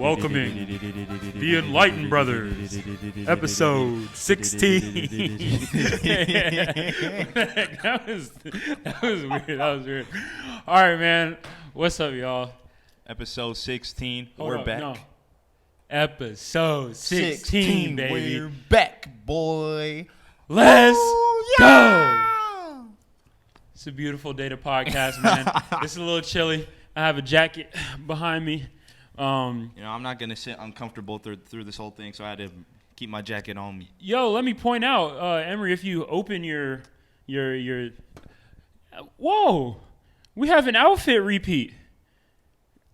Welcoming the Enlightened Brothers, episode 16. That was weird. All right, man. What's up, y'all? Episode 16. Hold We're up, back. no. Episode 16, baby. We're back, boy. Let's yeah! go. It's a beautiful day to podcast, man. It's a little chilly. I have a jacket behind me. I'm not gonna sit uncomfortable through this whole thing, so I had to keep my jacket on me. Yo, let me point out, Emery, if you open your whoa, we have an outfit repeat.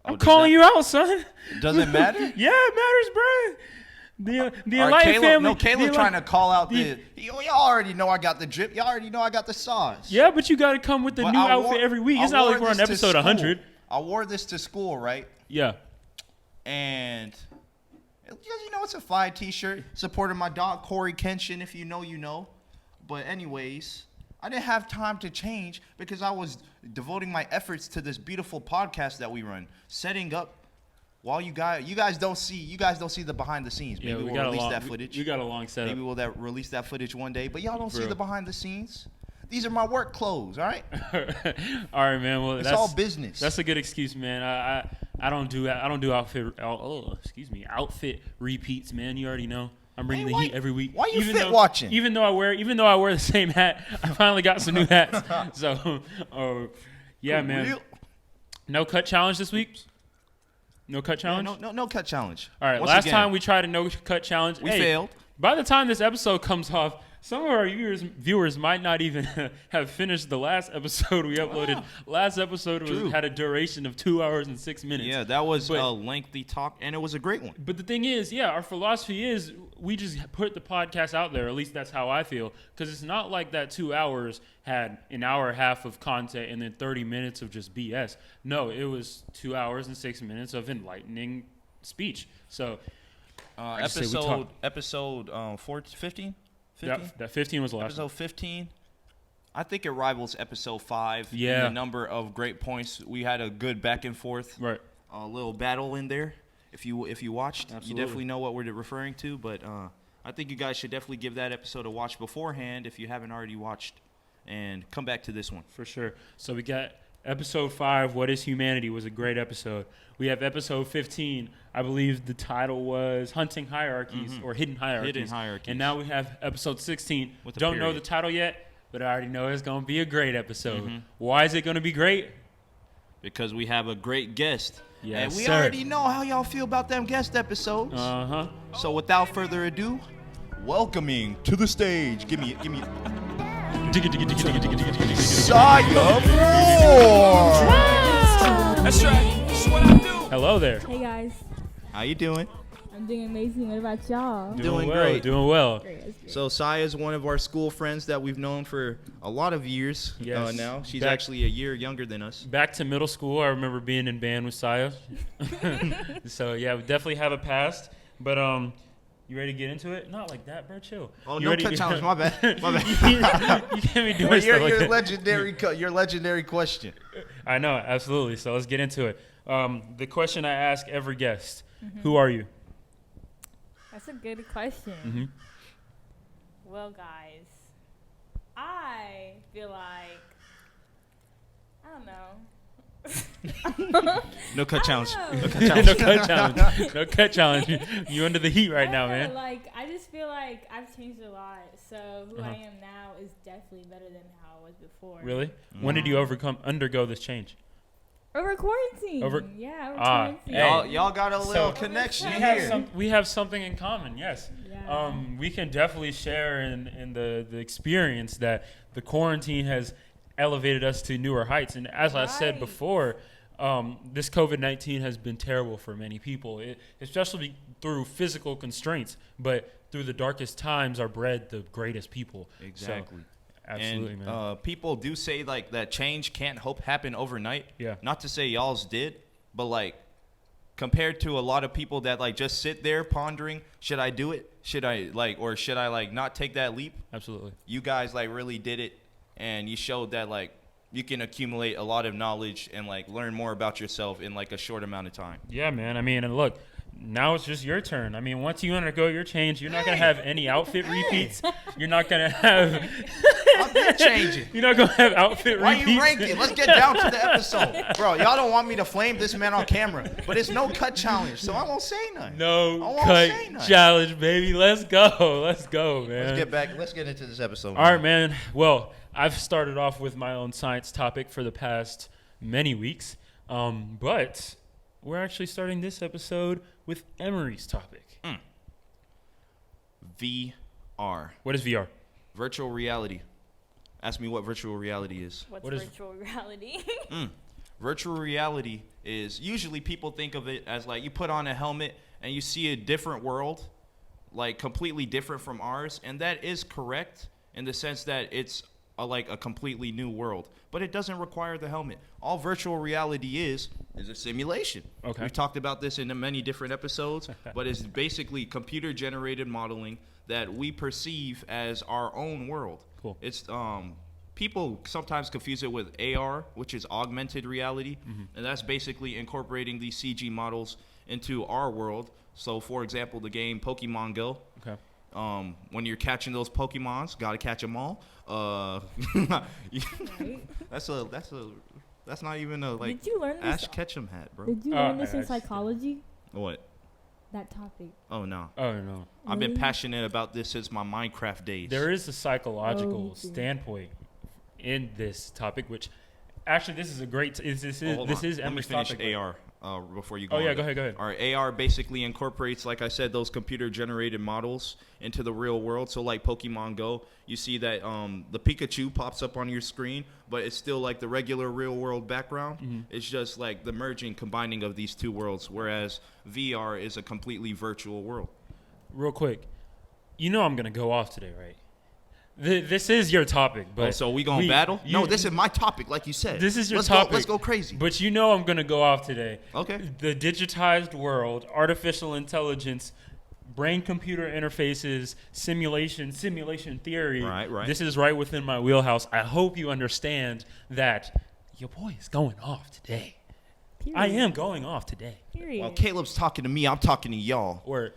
I'm calling you out, son. Does it matter? Yeah, it matters, bro. The Enlightened family. No, Caleb trying to call out y'all already know I got the drip. Y'all already know I got the sauce. Yeah, but you got to come with the new outfit every week. It's not like we're on episode 100. I wore this to school, right? Yeah. And it's a fly T-shirt supporting my dog Corey Kenshin. If you know, you know. But anyways, I didn't have time to change because I was devoting my efforts to this beautiful podcast that we run, setting up. While you guys don't see the behind the scenes. Maybe we'll release that footage. We got a long setup. Maybe we'll release that footage one day. But y'all don't see the behind the scenes. These are my work clothes, all right? All right, man. Well, it's all business. That's a good excuse, man. I don't do outfit repeats, man. You already know. I'm bringing the heat every week. Why you watching? Even though I wear the same hat, I finally got some new hats. So, yeah, man. Real? No cut challenge this week. No cut challenge? Yeah, no cut challenge. All right, last time we tried a no cut challenge. We failed. By the time this episode comes off, some of our viewers might not even have finished the last episode we uploaded. Wow. Last episode had a duration of 2 hours and 6 minutes. Yeah, that was a lengthy talk, and it was a great one. But the thing is, our philosophy is we just put the podcast out there. At least that's how I feel. Because it's not like that 2 hours had an hour and a half of content and then 30 minutes of just BS. No, it was 2 hours and 6 minutes of enlightening speech. So, episode 15? That 15 was the last episode 15. I think it rivals episode 5 in the number of great points. We had a good back and forth, right? A little battle in there. If you watched, Absolutely. You definitely know what we're referring to. But I think you guys should definitely give that episode a watch beforehand if you haven't already watched, and come back to this one for sure. So we got episode 5. What is humanity? Was a great episode. We have episode 15. I believe the title was Hunting Hierarchies or Hidden Hierarchies. Hidden Hierarchies. And now we have episode 16. Don't know the title yet, but I already know it's going to be a great episode. Mm-hmm. Why is it going to be great? Because we have a great guest. Yes, and we already know how y'all feel about them guest episodes. Uh-huh. So without further ado, welcoming to the stage. Give me Saya Moore. That's right. That's what I do. Hello there. Hey guys. How you doing? I'm doing amazing. What about y'all? Doing well, great. Doing well. Great. So Saya is one of our school friends that we've known for a lot of years now. She's actually a year younger than us. Back to middle school, I remember being in band with Saya. So yeah, we definitely have a past. But you ready to get into it? Not like that, bro. Chill. Oh, no cut challenge. My bad. You can't be doing stuff like that. Your legendary question. I know, absolutely. So let's get into it. The question I ask every guest: Who are you? That's a good question. Mm-hmm. Well, guys, I feel like I don't know. No cut challenge. No cut challenge. You under the heat right now, man. I just feel like I've changed a lot. So who I am now is definitely better than how I was before. Really? Mm-hmm. When did you undergo this change? Over quarantine. Over quarantine. Y'all got a little connection here. We have something in common, yes. Yeah. We can definitely share in the experience that the quarantine has elevated us to newer heights. And as I said before, this COVID-19 has been terrible for many people, especially through physical constraints. But through the darkest times are bred the greatest people. Exactly. So, absolutely, and, man. People do say that change can't happen overnight. Yeah. Not to say y'all's did, but compared to a lot of people that just sit there pondering, should I do it? Should I not take that leap? Absolutely. You guys really did it, and you showed that you can accumulate a lot of knowledge and learn more about yourself in a short amount of time. Yeah, man. I mean, and look, now it's just your turn. I mean, once you undergo your change, you're not gonna have any outfit repeats. You're not gonna have. I've been changing. You're not gonna have outfit Why repeats. you ranking? Let's get down to the episode. Bro, y'all don't want me to flame this man on camera, but it's no cut challenge, so I won't say nothing. No cut challenge, baby. Let's go. Let's go, man. Let's get into this episode. All right, man. Well, I've started off with my own science topic for the past many weeks, but we're actually starting this episode with Emery's topic. VR. What is VR? Virtual reality. Ask me what virtual reality is. What's What is- virtual reality? Virtual reality is usually people think of it as like you put on a helmet and you see a different world, like completely different from ours, and that is correct in the sense that it's like a completely new world, but it doesn't require the helmet. All virtual reality is a simulation. Okay. We've talked about this in many different episodes, but it's basically computer generated modeling that we perceive as our own world. Cool. It's people sometimes confuse it with AR, which is augmented reality, and that's basically incorporating these CG models into our world. So, for example, the game Pokemon Go. Okay. When you're catching those Pokemons, gotta catch them all. That's not even a like Did you learn this? Ash Ketchum hat, bro. Did you learn this in Ash. psychology? What? That topic. Oh no. Oh no. I've been Really? passionate about this since my Minecraft days. There is a psychological Oh, dear. standpoint in this topic, which actually this is a great. This is Hold this on. is Let me Emery's finish topic. AR before you go. Oh yeah, on. go ahead. Go ahead. Our AR basically incorporates, like I said, those computer-generated models into the real world. So like Pokemon Go, you see that the Pikachu pops up on your screen, but it's still like the regular real-world background. It's just like the combining of these two worlds, whereas VR is a completely virtual world. Real quick, you know I'm gonna go off today, right? This is your topic, but So we gonna battle? you- No, this is my topic, like you said. This is your let's topic. Let's go crazy. But you know I'm gonna go off today. Okay. The digitized world, artificial intelligence, brain-computer interfaces, simulation theory. Right. This is right within my wheelhouse. I hope you understand that your boy is going off today. Period. I am going off today. Period. While Caleb's talking to me, I'm talking to y'all. Or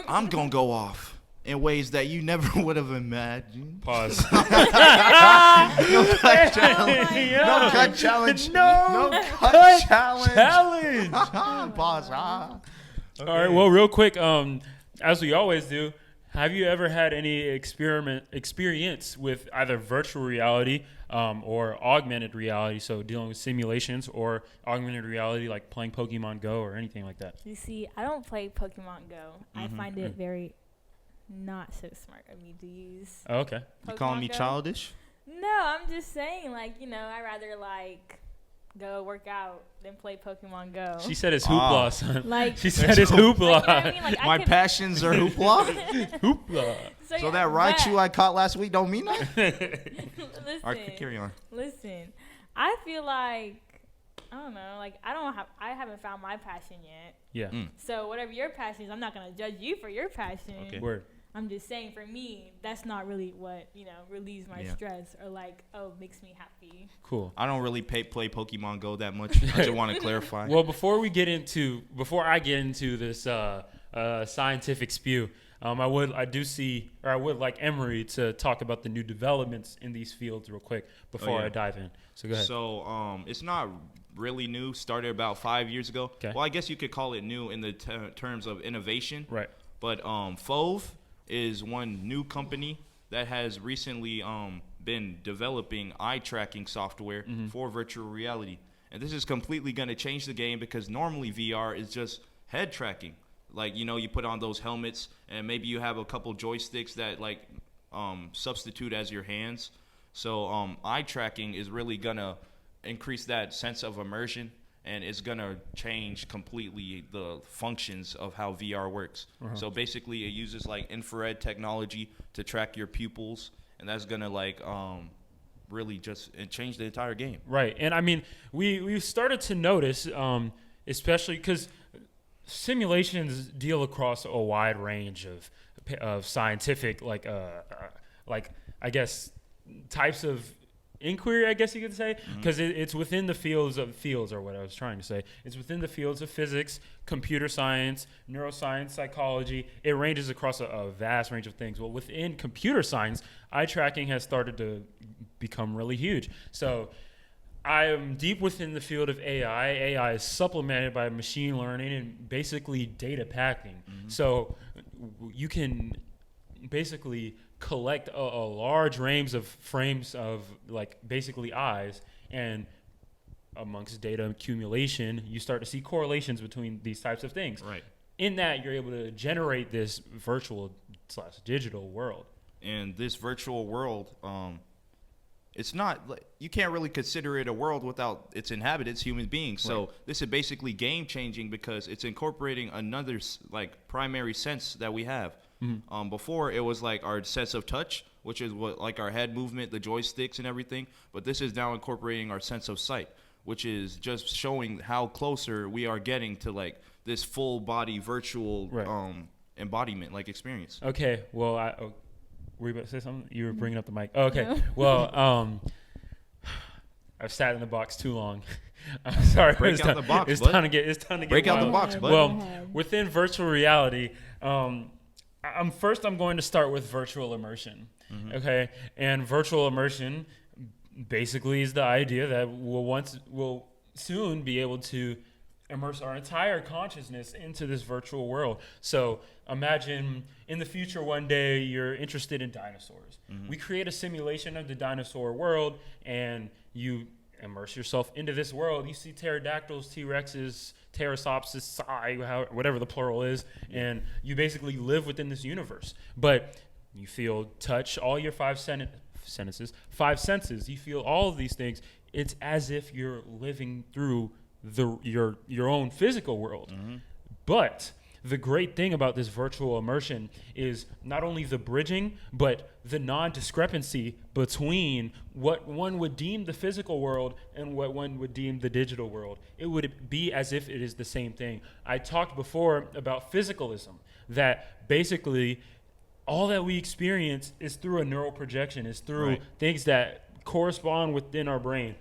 I'm gonna go off in ways that you never would have imagined. pause. No cut challenge. No cut challenge. No cut challenge. Challenge. Pause. All right. Well, real quick, as we always do, have you ever had any experience with either virtual reality or augmented reality? So dealing with simulations or augmented reality, like playing Pokemon Go or anything like that. You see, I don't play Pokemon Go. I find it very not so smart of me to use. Oh, okay. You calling me Pokemon Go. childish? No, I'm just saying, like, I'd rather, like, go work out than play Pokemon Go. She said it's hoopla, son. Like, She said it's hoopla. like, you know what I mean? Like, I My could- passions are hoopla. Hoopla. So So yeah, that Raichu I caught last week don't mean nothing? listen, All right, carry on. listen. I feel like, I don't know, like, I haven't found my passion yet. Yeah. So whatever your passion is, I'm not going to judge you for your passion. Okay. Word. I'm just saying, for me, that's not really what, relieves my Yeah. stress or, like, makes me happy. Cool. I don't really play Pokemon Go that much. I just want to clarify. Well, before I get into this scientific spew, I would like Emery to talk about the new developments in these fields real quick before yeah. I dive in. So go ahead. So it's not really new. Started about 5 years ago. Okay. Well, I guess you could call it new in the terms of innovation. Right. But Fove is one new company that has recently been developing eye tracking software for virtual reality. And this is completely going to change the game because normally VR is just head tracking. Like, you put on those helmets and maybe you have a couple joysticks that like substitute as your hands. So eye tracking is really going to increase that sense of immersion, and it's going to change completely the functions of how VR works. So basically it uses like infrared technology to track your pupils, and that's going to like really just change the entire game. Right. And I mean, we've started to notice, especially because simulations deal across a wide range of scientific, like I guess, types of inquiry, I guess you could say, because it's within the fields, or what I was trying to say. It's within the fields of physics, computer science, neuroscience, psychology. It ranges across a vast range of things. Well, within computer science, eye tracking has started to become really huge. So I am deep within the field of AI. AI is supplemented by machine learning and basically data packing. So you can basically collect a large range of frames of like basically eyes, and amongst data accumulation, you start to see correlations between these types of things. Right. In that, you're able to generate this virtual / digital world. And this virtual world, it's not, you can't really consider it a world without its inhabitants, human beings. So this is basically game changing because it's incorporating another like primary sense that we have. Before it was like our sense of touch, which is what like our head movement, the joysticks and everything. But this is now incorporating our sense of sight, which is just showing how closer we are getting to like this full body virtual embodiment, like experience. Okay, well, were you about to say something? You were bringing up the mic. Oh, okay, no. Well, I've sat in the box too long. I'm sorry. Break out the box. It's time to get. It's time to break get out wild. the box. Bud. Well, within virtual reality, I'm going to start with virtual immersion. Okay, and virtual immersion basically is the idea that we'll soon be able to immerse our entire consciousness into this virtual world. So imagine in the future one day you're interested in dinosaurs. We create a simulation of the dinosaur world, and you immerse yourself into this world. You see pterodactyls, T-Rexes, pterosopsis, whatever the plural is, and you basically live within this universe. But you feel touch, all your five senses. You feel all of these things. It's as if you're living through your own physical world. But the great thing about this virtual immersion is not only the bridging, but the non-discrepancy between what one would deem the physical world and what one would deem the digital world. It would be as if it is the same thing. I talked before about physicalism, that basically all that we experience is through a neural projection, is through things that correspond within our brain.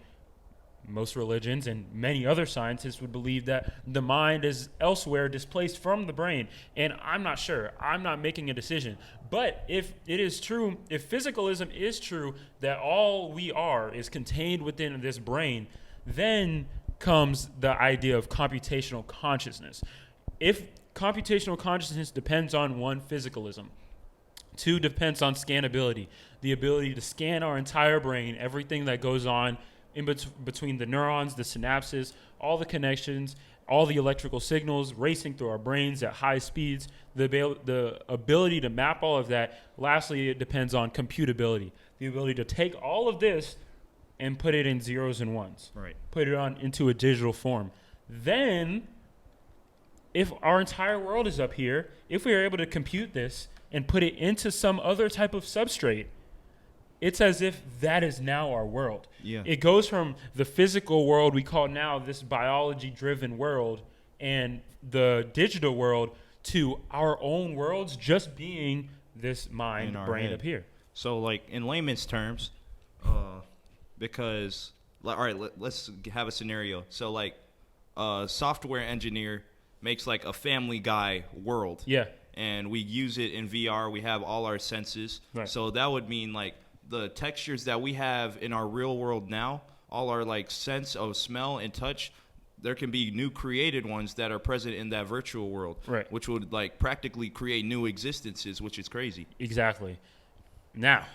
Most religions and many other scientists would believe that the mind is elsewhere, displaced from the brain. And I'm not sure. I'm not making a decision. But if it is true, if physicalism is true, that all we are is contained within this brain, then comes the idea of computational consciousness. If computational consciousness depends on one, physicalism. Two, depends on scannability, the ability to scan our entire brain, everything that goes on in between the neurons, the synapses, all the connections, all the electrical signals racing through our brains at high speeds, the ability to map all of that. Lastly, it depends on computability, the ability to take all of this and put it in zeros and ones, put it into a digital form. Then, if our entire world is up here, if we are able to compute this and put it into some other type of substrate, it's as if that is now our world. Yeah. It goes from the physical world we call now this biology-driven world and the digital world to our own worlds just being this mind, brain up here. So, like, in layman's terms, because, all right, let's have a scenario. So, like, a software engineer makes, like, a Family Guy world. Yeah. And we use it in VR. We have all our senses. Right. So that would mean, like, the textures that we have in our real world now, all our like sense of smell and touch, there can be new created ones that are present in that virtual world, which would like practically create new existences, which is crazy. Exactly. Now,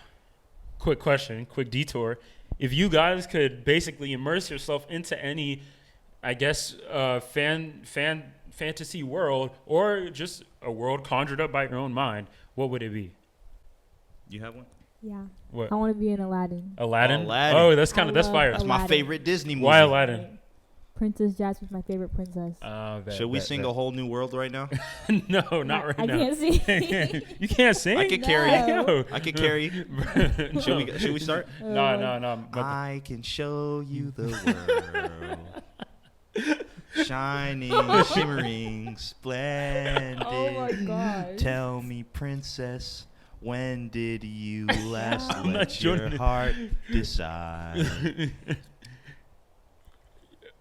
quick question, quick detour. If you guys could basically immerse yourself into any, I guess, fantasy world or just a world conjured up by your own mind, what would it be? You have one? Yeah. What? I want to be in Aladdin. Aladdin? Oh, that's fire. That's my favorite Disney movie. Why Aladdin? Princess Jasmine's my favorite princess. Should we sing A Whole New World right now? No, not right now. I can't sing. You can't sing? I could carry. No. I could carry. Should we start? No. I can show you the world. Shining, shimmering, splendid. Oh my gosh. Tell me, princess, When did you last I'm not let your joining it. heart decide?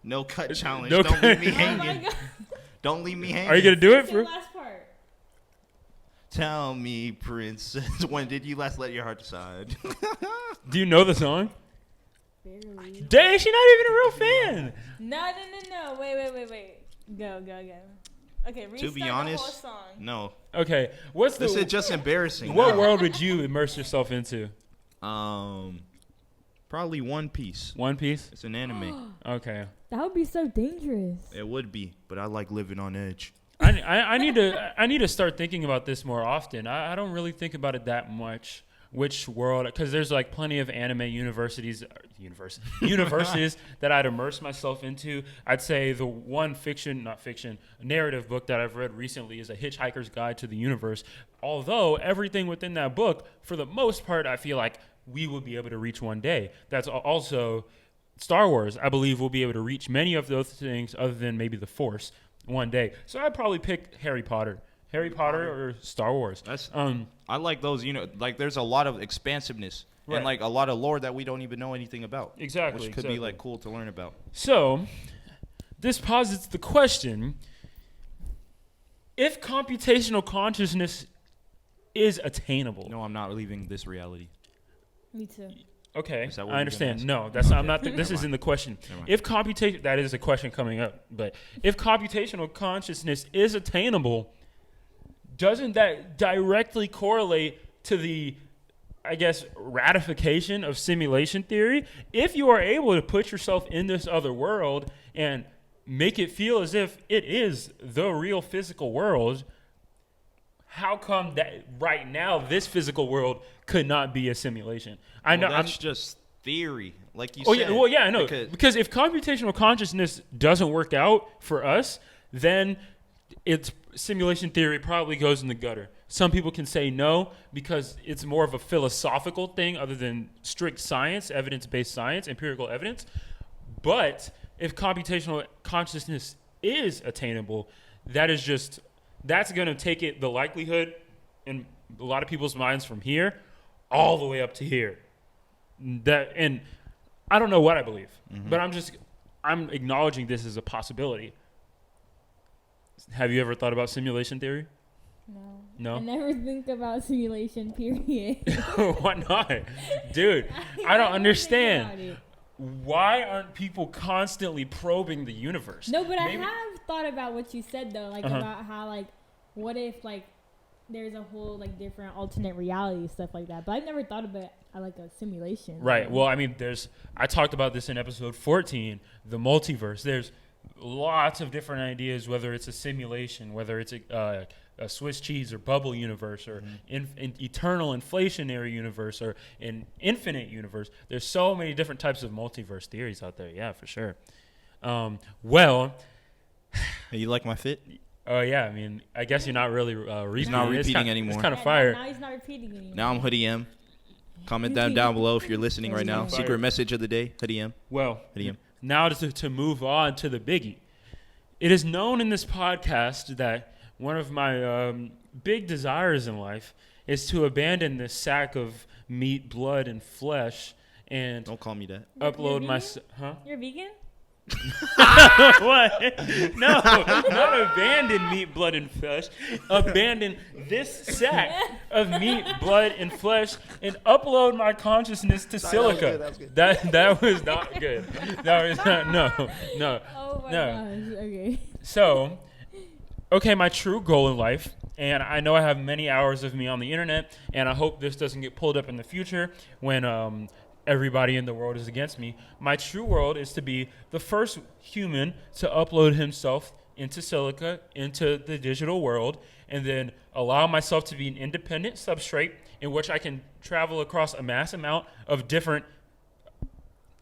No cut challenge. No Don't cut. leave me Oh my hanging. god. Don't leave me hanging. Are you gonna do it Say for? the last part. Tell me, princess, when did you last let your heart decide? Do you know the song? Barely. Dang, she's not even a real fan. No. Wait. Go. Okay, restart be the honest, whole song. No. Okay, what's This the? is just embarrassing. What now. world would you immerse yourself into? Probably One Piece. One Piece. It's an anime. Okay. That would be so dangerous. It would be, but I like living on edge. I need to start thinking about this more often. I don't really think about it that much. Which world? Because there's like plenty of anime universities that I'd immerse myself into. I'd say the one narrative book that I've read recently is A Hitchhiker's Guide to the Universe. Although everything within that book, for the most part, I feel like we will be able to reach one day. That's also Star Wars. I believe we'll be able to reach many of those things other than maybe the Force one day. So I'd probably pick Harry Potter or Star Wars. That's I like those. Like there's a lot of expansiveness Right. and like a lot of lore that we don't even know anything about. Exactly. Which could be like cool to learn about. So this posits the question: if computational consciousness is attainable. No, I'm not leaving this reality. Me too. Okay, Is that what I you're understand. gonna No, that's I'm not. This Never isn't mind. the question. Never mind. If computation, that is a question coming up. But if computational consciousness is attainable, doesn't that directly correlate to the, I guess, ratification of simulation theory? If you are able to put yourself in this other world and make it feel as if it is the real physical world, how come that right now this physical world could not be a simulation? I know That's just theory, like you Oh said. yeah, well yeah, I know. Because Because if computational consciousness doesn't work out for us, then it's simulation theory probably goes in the gutter. Some people can say no because it's more of a philosophical thing other than strict science, evidence-based science, empirical evidence. But if computational consciousness is attainable, that's going to take it, the likelihood in a lot of people's minds from here all the way up to here. And I don't know what I believe, but I'm acknowledging this as a possibility. Have you ever thought about simulation theory? No. I No? never think about simulation, period. Why not? Dude, I don't never understand. think about it. Why aren't people constantly probing the universe? No, but Maybe- I have thought about what you said though, like about how like, what if like there's a whole like different alternate reality stuff like that. But I've never thought about like a simulation. Right. Well, I mean, I talked about this in episode 14, the multiverse. There's lots of different ideas, whether it's a simulation, whether it's a Swiss cheese or bubble universe, or an eternal inflationary universe, or an infinite universe. There's so many different types of multiverse theories out there. Yeah, for sure. Well, Hey, you like my fit? oh yeah. I mean, I guess you're not really repeating. He's not It's repeating kinda- anymore. It's kind of Yeah, fire. Now he's not repeating anymore. Now I'm Hoodie M. Comment down below if you're listening right now. Fire. Secret message of the day, Hoodie M. Well, Hoodie M. now to move on to the biggie. It is known in this podcast that one of my big desires in life is to abandon this sack of meat, blood, and flesh and Don't call me that. upload my... vegan? Huh? You're vegan? What? No, not abandon meat, blood, and flesh. Abandon this sack of meat, blood, and flesh and upload my consciousness to silica. That was not good. That was not, no. Oh my No. gosh. Okay. So, okay, my true goal in life, and I know I have many hours of me on the internet, and I hope this doesn't get pulled up in the future when everybody in the world is against me. My true world is to be the first human to upload himself into silica, into the digital world, and then allow myself to be an independent substrate in which I can travel across a mass amount of different,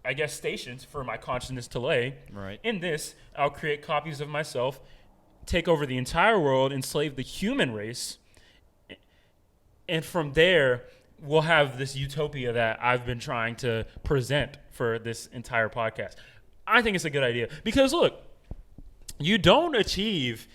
I guess, stations for my consciousness to lay. Right. In this, I'll create copies of myself, take over the entire world, enslave the human race, and from there, we'll have this utopia that I've been trying to present for this entire podcast. I think it's a good idea because look, you don't achieve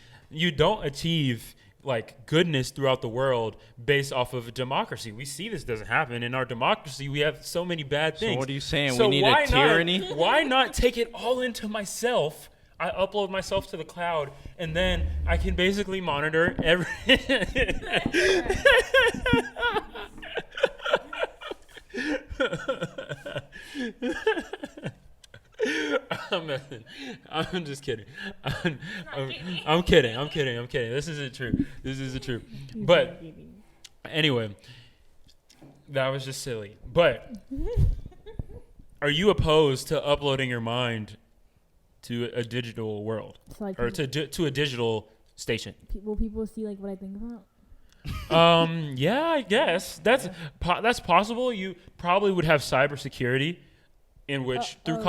like goodness throughout the world based off of a democracy. We see this doesn't happen in our democracy. We have so many bad things. So what are you saying? So we need why a tyranny? why not take it all into myself? I upload myself to the cloud, and then I can basically monitor every. I'm just kidding. I'm kidding. This isn't true. But anyway, that was just silly. But are you opposed to uploading your mind to a digital world, So, like, or to a digital station? will people see like what I think about? Yeah, I guess that's possible. You probably would have cybersecurity, in which through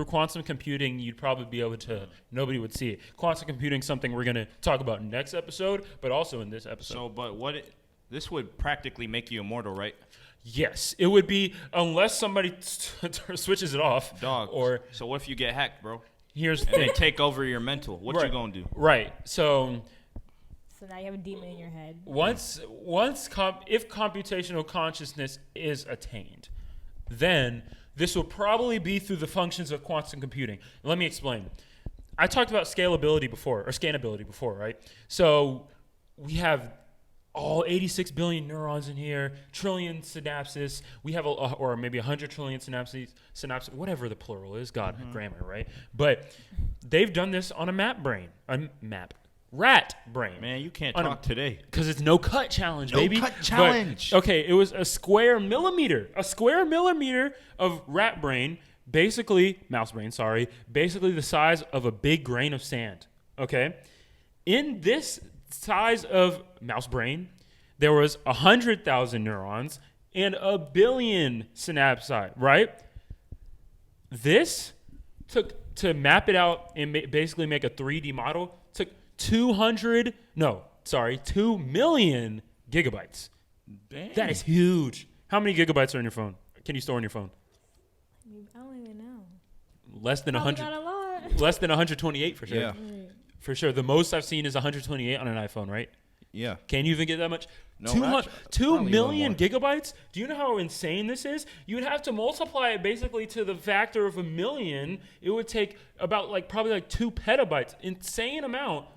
quantum computing, you'd probably be able to. Nobody would see it. Quantum computing, something we're gonna talk about next episode, but also in this episode. So, but this would practically make you immortal, right? Yes, it would be, unless somebody switches it off. Dog. Or so what if you get hacked, bro? Here's the And thing. they take over your mental. What Right. you gonna do? Right. So now you have a demon in your head. if computational consciousness is attained, then this will probably be through the functions of quantum computing. Let me explain. I talked about scalability before, right? So we have all 86 billion neurons in here, trillion synapses. We have, or maybe 100 trillion synapses, whatever the plural is. God, grammar, right? But they've done this on a rat brain. Man, you can't On talk today. Because it's no cut challenge, No baby. cut challenge. But, okay, it was a square millimeter of rat brain, mouse brain, basically the size of a big grain of sand. Okay? In this size of mouse brain, there was 100,000 neurons and 1 billion synapsi, right? This took, to map it out and basically make a 3D model, took 2 million gigabytes. Damn. That is huge. How many gigabytes are in your phone? Can you store in your phone? I don't even know. Less than Probably 100. not a lot. Less than 128 for sure. Yeah. Right. For sure. The most I've seen is 128 on an iPhone, right? Yeah. Can you even get that much? No, 2 probably million more. gigabytes? Do you know how insane this is? You would have to multiply it basically to the factor of 1 million. It would take about probably 2 petabytes, insane amount,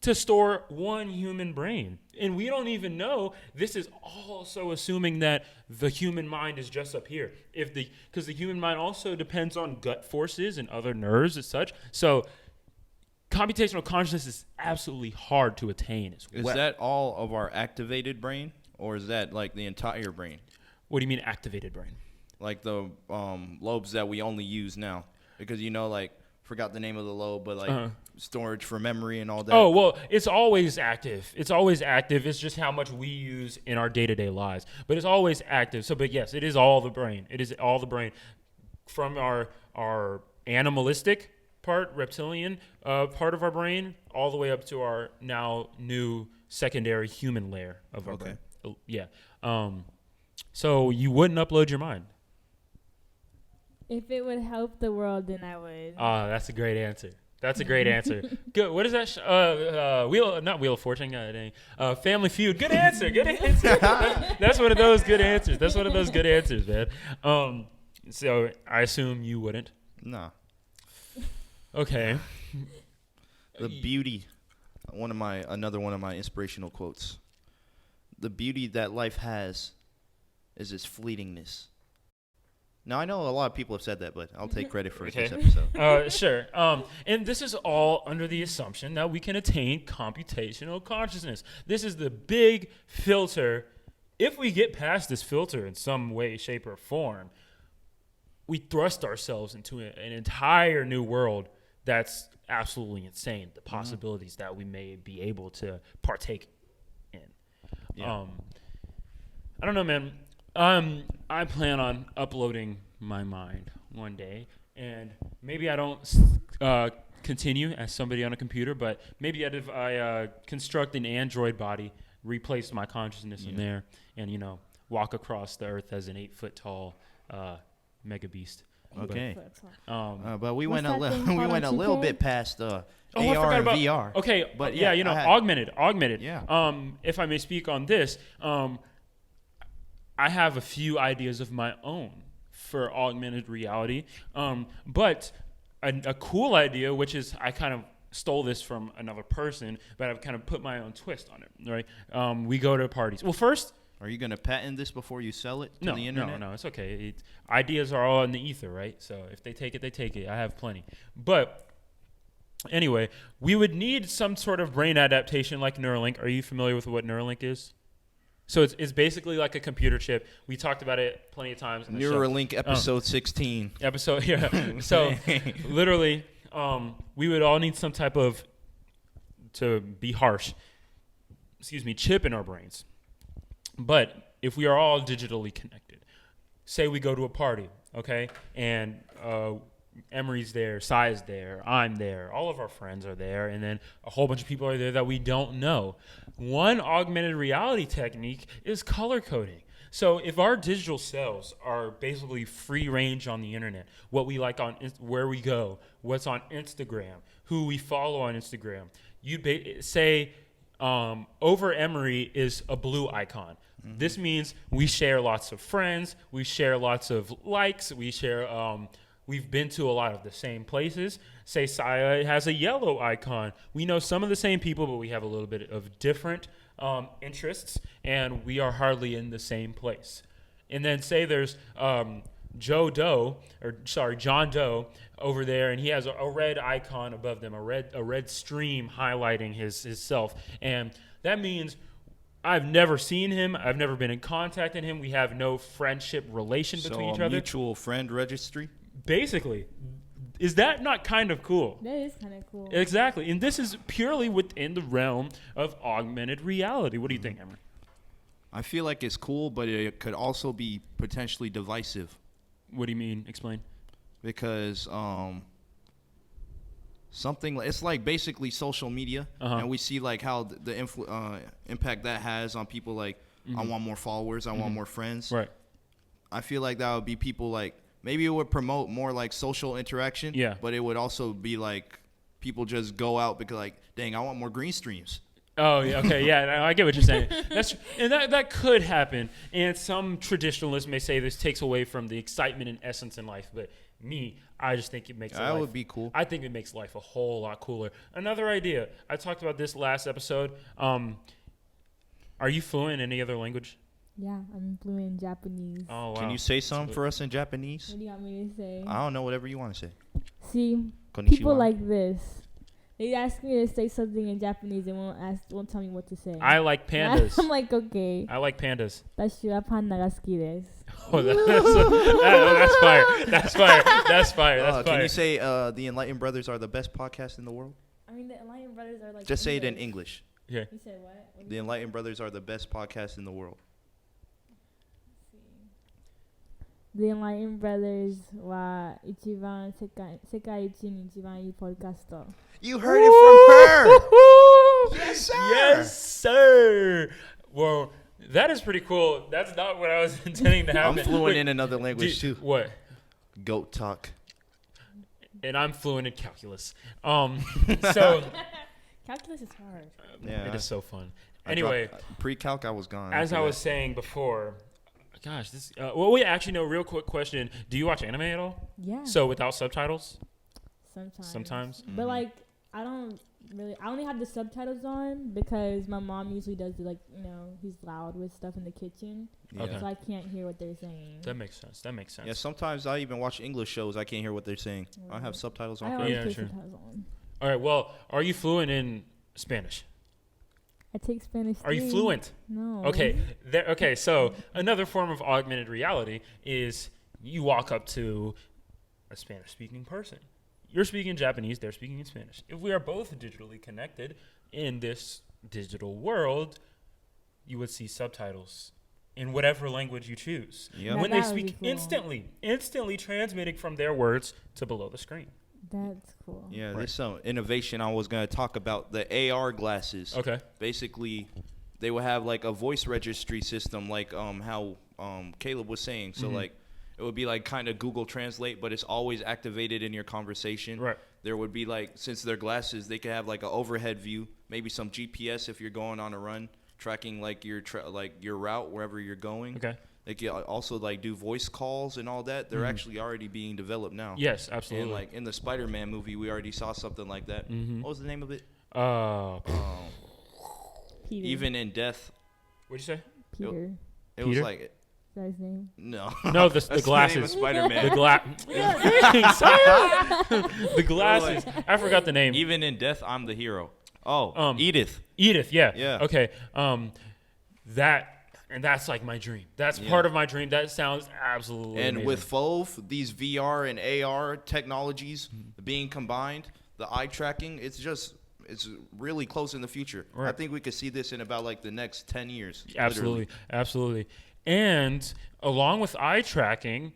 to store one human brain. And we don't even know. This is also assuming that the human mind is just up here. Because the human mind also depends on gut forces and other nerves and such. So computational consciousness is absolutely hard to attain as well. Is that all of our activated brain, or is that like the entire brain? What do you mean activated brain? Like the lobes that we only use now? Because forgot the name of the lobe, but storage for memory and all that. Oh, well, it's always active. It's just how much we use in our day-to-day lives. But it's always active. So, but yes, it is all the brain. It is all the brain. From our animalistic part, reptilian part of our brain, all the way up to our now new secondary human layer of our brain. Yeah. So you wouldn't upload your mind? If it would help the world, then I would. That's a great answer. Good. What is that? Not Wheel of Fortune. Family Feud. Good answer. That's one of those good answers, man. So I assume you wouldn't. Nah. Okay. The beauty. Another one of my inspirational quotes. The beauty that life has is its fleetingness. Now, I know a lot of people have said that, but I'll take credit for this episode. Sure. And this is all under the assumption that we can attain computational consciousness. This is the big filter. If we get past this filter in some way, shape, or form, we thrust ourselves into an entire new world that's absolutely insane. The possibilities that we may be able to partake in. Yeah. I don't know, man. I plan on uploading my mind one day, and maybe I don't continue as somebody on a computer, but maybe if I construct an android body, replace my consciousness in there, and walk across the earth as an 8-foot tall mega beast. Okay. But But we What's went that thing we called went a on little 2K? bit past I AR forgot and about VR. Okay, But yeah, yeah, augmented. Yeah. If I may speak on this, I have a few ideas of my own for augmented reality. But a cool idea, which is I kind of stole this from another person, but I've kind of put my own twist on it. Right? We go to parties. Well, first. Are you gonna patent this before you sell it to the internet? No, it's okay. Ideas are all in the ether, right? So if they take it, they take it. I have plenty. But anyway, we would need some sort of brain adaptation like Neuralink. Are you familiar with what Neuralink is? So it's basically like a computer chip. We talked about it plenty of times in the show. Neuralink episode 16. Yeah. So literally, we would all need some type of, to be harsh, chip in our brains. But if we are all digitally connected, say we go to a party, okay, and Emery's there, Sai's there, I'm there, all of our friends are there, and then a whole bunch of people are there that we don't know. One augmented reality technique is color coding. So if our digital selves are basically free range on the internet, what we like on where we go, what's on Instagram, who we follow on Instagram, you'd say over Emery is a blue icon. Mm-hmm. This means we share lots of friends, we share lots of likes, we share we've been to a lot of the same places. Say Saya has a yellow icon. We know some of the same people, but we have a little bit of different interests, and we are hardly in the same place. And then say there's John Doe over there, and he has a red icon above them, a red stream highlighting his self. And that means I've never seen him. I've never been in contact with him. We have no friendship relation between each other. Mutual friend registry? Basically. Is that not kind of cool? That is kind of cool. Exactly. And this is purely within the realm of augmented reality. What do you think, Emery? I feel like it's cool, but it could also be potentially divisive. What do you mean? Explain. Because it's like basically social media, and we see like how the impact that has on people. Like, I want more followers, I want more friends. Right. I feel like that would be people like, maybe it would promote more like social interaction. Yeah. But it would also be like people just go out because like, dang, I want more green streams. Oh, yeah, okay, yeah, no, I get what you're saying. And that could happen. And some traditionalists may say this takes away from the excitement and essence in life. But I just think it makes that would be cool. I think it makes life a whole lot cooler. Another idea. I talked about this last episode. Are you fluent in any other language? Yeah, I'm fluent in Japanese. Oh, wow. Can you say something for us in Japanese? What do you want me to say? I don't know, whatever you want to say. See, Konnichiwa. people like this. They ask me to say something in Japanese and won't tell me what to say. I like pandas. I'm like, okay. I like pandas. 私はパンダが好きです. Oh, that's fire. That's fire. That's fire. That's fire. Can you say the Enlightened Brothers are the best podcast in the world? I mean, the Enlightened Brothers are like. Just say it in English. Yeah. You said what? The Enlightened Brothers are the best podcast in the world. The Enlightened Brothers は一番世界一に一番いいポッドキャスト. You heard it from her. Yes, sir. Yes, sir. Well, that is pretty cool. That's not what I was intending to happen. I'm fluent in another language too. What? Goat talk. And I'm fluent in calculus. So Calculus is hard. Yeah, it is so fun. Anyway, pre-calc I was gone. As I was saying before, gosh, this. Well, wait, actually, no. Real quick question: do you watch anime at all? Yeah. So without subtitles? Sometimes. Mm-hmm. But like, I only have the subtitles on because my mom usually does it, like, he's loud with stuff in the kitchen. Yeah. Okay. So I can't hear what they're saying. That makes sense. Yeah, sometimes I even watch English shows. I can't hear what they're saying. I have subtitles on. I always Yeah, put sure. subtitles on. All right. Well, are you fluent in Spanish? I take Spanish. Are you fluent? No. Okay. Okay. So another form of augmented reality is you walk up to a Spanish-speaking person. You're speaking Japanese. They're speaking in Spanish. If we are both digitally connected in this digital world, you would see subtitles in whatever language you choose. Yep. When they That would be speak cool. instantly transmitting from their words to below the screen. That's cool. Yeah, Right. there's some innovation I was going to talk about. The AR glasses. Okay. Basically, they will have like a voice registry system, like how Caleb was saying. So like, it would be like kind of Google Translate, but it's always activated in your conversation. Right. There would be like, since they're glasses, they could have like an overhead view, maybe some GPS if you're going on a run, tracking like your route wherever you're going. Okay. They can also like do voice calls and all that. They're actually already being developed now. Yes, absolutely. And like in the Spider-Man movie, we already saw something like that. What was the name of it? Peter. Even in Death. What'd you say? Peter. It was Peter? like Is that his name? no. No, the That's name of glasses. Spider-Man. The glasses. I forgot the name. Even in Death, I'm the hero. Oh, Edith. Edith, yeah. Yeah. Okay. That's like my dream. That's part of my dream. That sounds absolutely And amazing. with FOV, these VR and AR technologies being combined, the eye tracking, it's really close in the future. Right. I think we could see this in about like the next 10 years. Absolutely. literally. Absolutely. And along with eye tracking,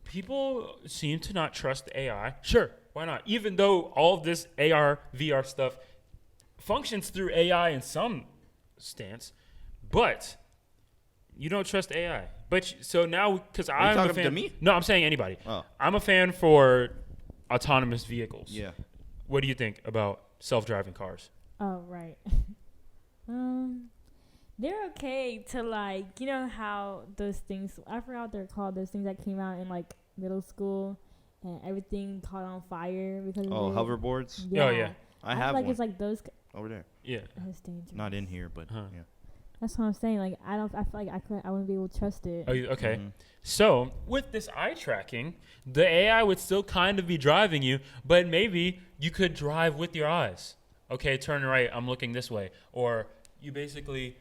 people seem to not trust AI. Sure, why not? Even though all of this AR, VR stuff functions through AI in some stance, but you don't trust AI. But so now, because I'm talking a fan. to me? No, I'm saying anybody. Oh. I'm a fan for autonomous vehicles. Yeah. What do you think about self-driving cars? Oh, right. They're okay to like, you know how those things, I forgot what they're called, those things that came out in like middle school and everything caught on fire because Oh, of it. hoverboards? Oh, yeah. I feel have like one it's like those. over there. Yeah. That's dangerous. Not in here, but Huh. yeah. That's what I'm saying. Like I feel like I wouldn't be able to trust it. Oh, okay. Mhm. So with this eye tracking, the AI would still kind of be driving you, but maybe you could drive with your eyes. Okay, turn right. I'm looking this way. Or you basically,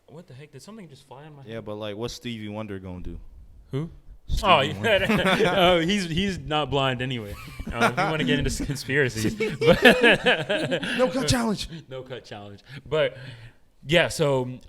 what the heck? Did something just fly on my head? Yeah, but like, what's Stevie Wonder gonna do? Who? Stevie Oh, Wonder. yeah. Oh, he's not blind anyway. If you want to get into conspiracies, but No cut challenge. no cut challenge. But yeah, so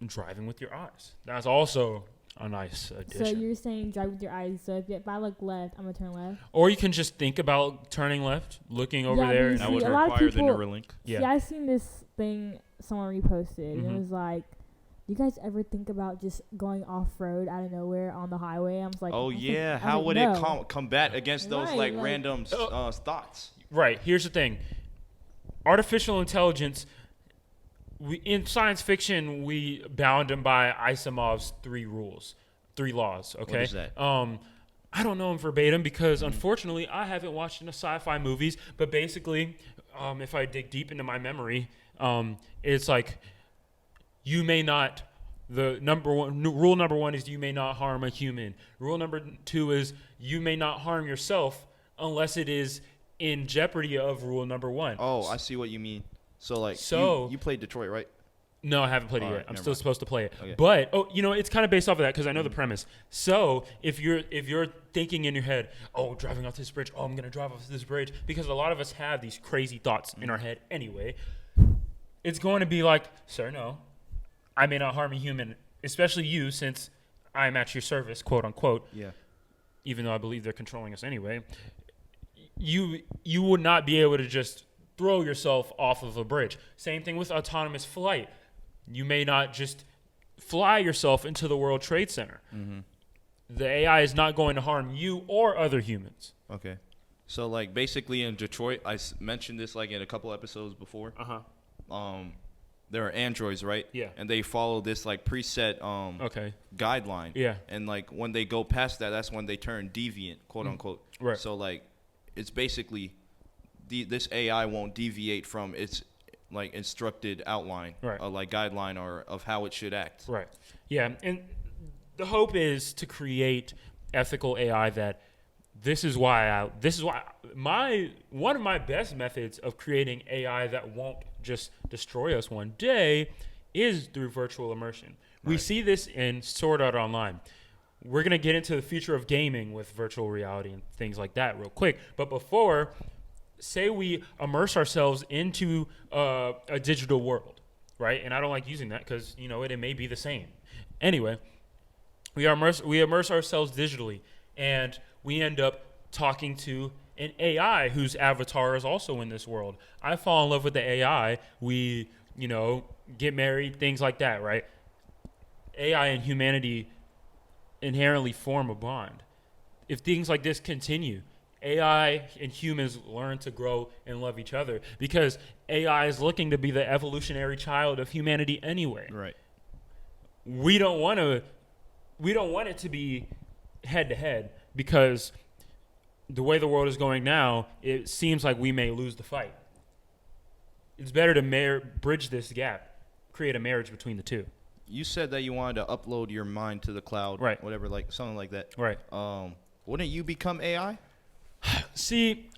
driving with your eyes. That's also a nice addition. So you're saying drive with your eyes. So if I look left, I'm gonna turn left. Or you can just think about turning left, looking over Yeah, I there. mean, And That See, would a lot of require the people- Neuralink. yeah. See, I seen this thing someone reposted, and Mhm. it was like, "Do you guys ever think about just going off road out of nowhere on the highway?" I was like, Oh I was yeah, like, how no. would it combat against those Right, like like- random thoughts? Right. Here's the thing. Artificial intelligence. In science fiction, we bound them by Asimov's 3 laws. Okay. is that? I don't know them verbatim because unfortunately I haven't watched enough sci-fi movies. But basically, if I dig deep into my memory, it's like you may not. The rule number one is you may not harm a human. Rule number 2 is you may not harm yourself unless it is in jeopardy of rule number 1. Oh, I see what you mean. So like, you played Detroit, right? No, I haven't played it All yet. right, I'm never still mind. supposed to play it. Okay. But it's kind of based off of that because I know the premise. So if you're thinking in your head, oh, driving off this bridge, oh, I'm gonna drive off this bridge, because a lot of us have these crazy thoughts in our head anyway. It's going to be like, sir, no, I may not harm a human, especially you, since I'm at your service, quote unquote. Yeah. Even though I believe they're controlling us anyway. You would not be able to just throw yourself off of a bridge. Same thing with autonomous flight. You may not just fly yourself into the World Trade Center. Mm-hmm. The AI is not going to harm you or other humans. Okay. So like basically in Detroit, I mentioned this like in a couple episodes before. There are androids, right? Yeah. And they follow this like preset Okay. guideline. Yeah. And like when they go past that, that's when they turn deviant, quote unquote. Right. So like, it's basically this AI won't deviate from its like instructed outline, Right. like guideline or of how it should act. Right. Yeah. And the hope is to create ethical AI that one of my best methods of creating AI that won't just destroy us one day is through virtual immersion. We see this in Sword Art Online. We're going to get into the future of gaming with virtual reality and things like that real quick. But before, say we immerse ourselves into a digital world, right? And I don't like using that because, it may be the same. Anyway, we immerse ourselves digitally, and we end up talking to an AI whose avatar is also in this world. I fall in love with the AI. We, get married, things like that, right? AI and humanity inherently form a bond. if things like this continue, AI and humans learn to grow and love each other, because AI is looking to be the evolutionary child of humanity anyway. Right. We don't want it to be head to head, because the way the world is going now, it seems like we may lose the fight. It's better to bridge this gap, create a marriage between the two. You said that you wanted to upload your mind to the cloud, Right? Whatever, like something like that. Right. Wouldn't you become AI? See,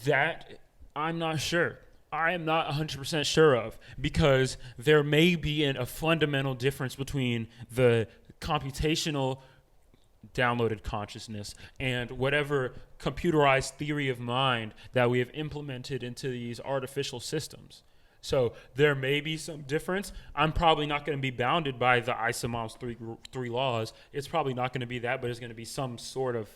that I'm not sure. I am not 100% sure of, because there may be a fundamental difference between the computational downloaded consciousness and whatever computerized theory of mind that we have implemented into these artificial systems. So there may be some difference. I'm probably not going to be bounded by the Isomom's three laws. It's probably not going to be that, but it's going to be some sort of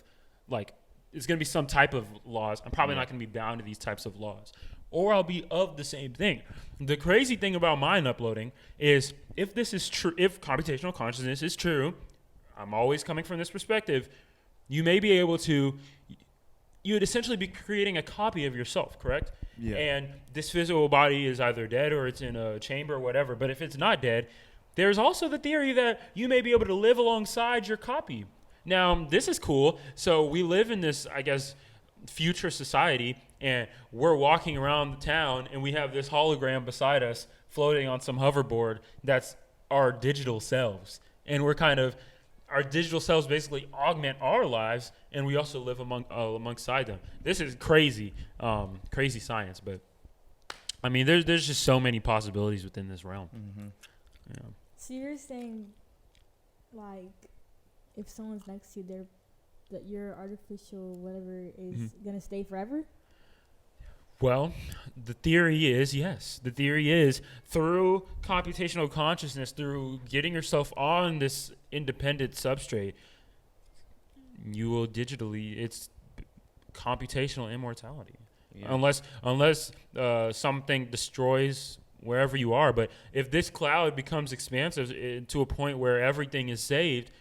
it's going to be some type of laws. I'm probably not going to be bound to these types of laws. Or I'll be of the same thing. The crazy thing about mind uploading is, if this is true, if computational consciousness is true, I'm always coming from this perspective, you may be able to, you would essentially be creating a copy of yourself, correct? Yeah. And this physical body is either dead or it's in a chamber or whatever. But if it's not dead, there's also the theory that you may be able to live alongside your copy. Now, this is cool. So we live in this, I guess, future society, and we're walking around the town and we have this hologram beside us floating on some hoverboard that's our digital selves. And our digital selves basically augment our lives, and we also live alongside them. This is crazy science, but I mean, there's just so many possibilities within this realm. Mm-hmm. Yeah. So you're saying, like, if someone's next to you, that your artificial whatever is gonna stay forever? Well, the theory is, yes. The theory is, through computational consciousness, through getting yourself on this independent substrate, you will it's computational immortality. Yeah. Unless something destroys wherever you are. But if this cloud becomes expansive to a point where everything is saved,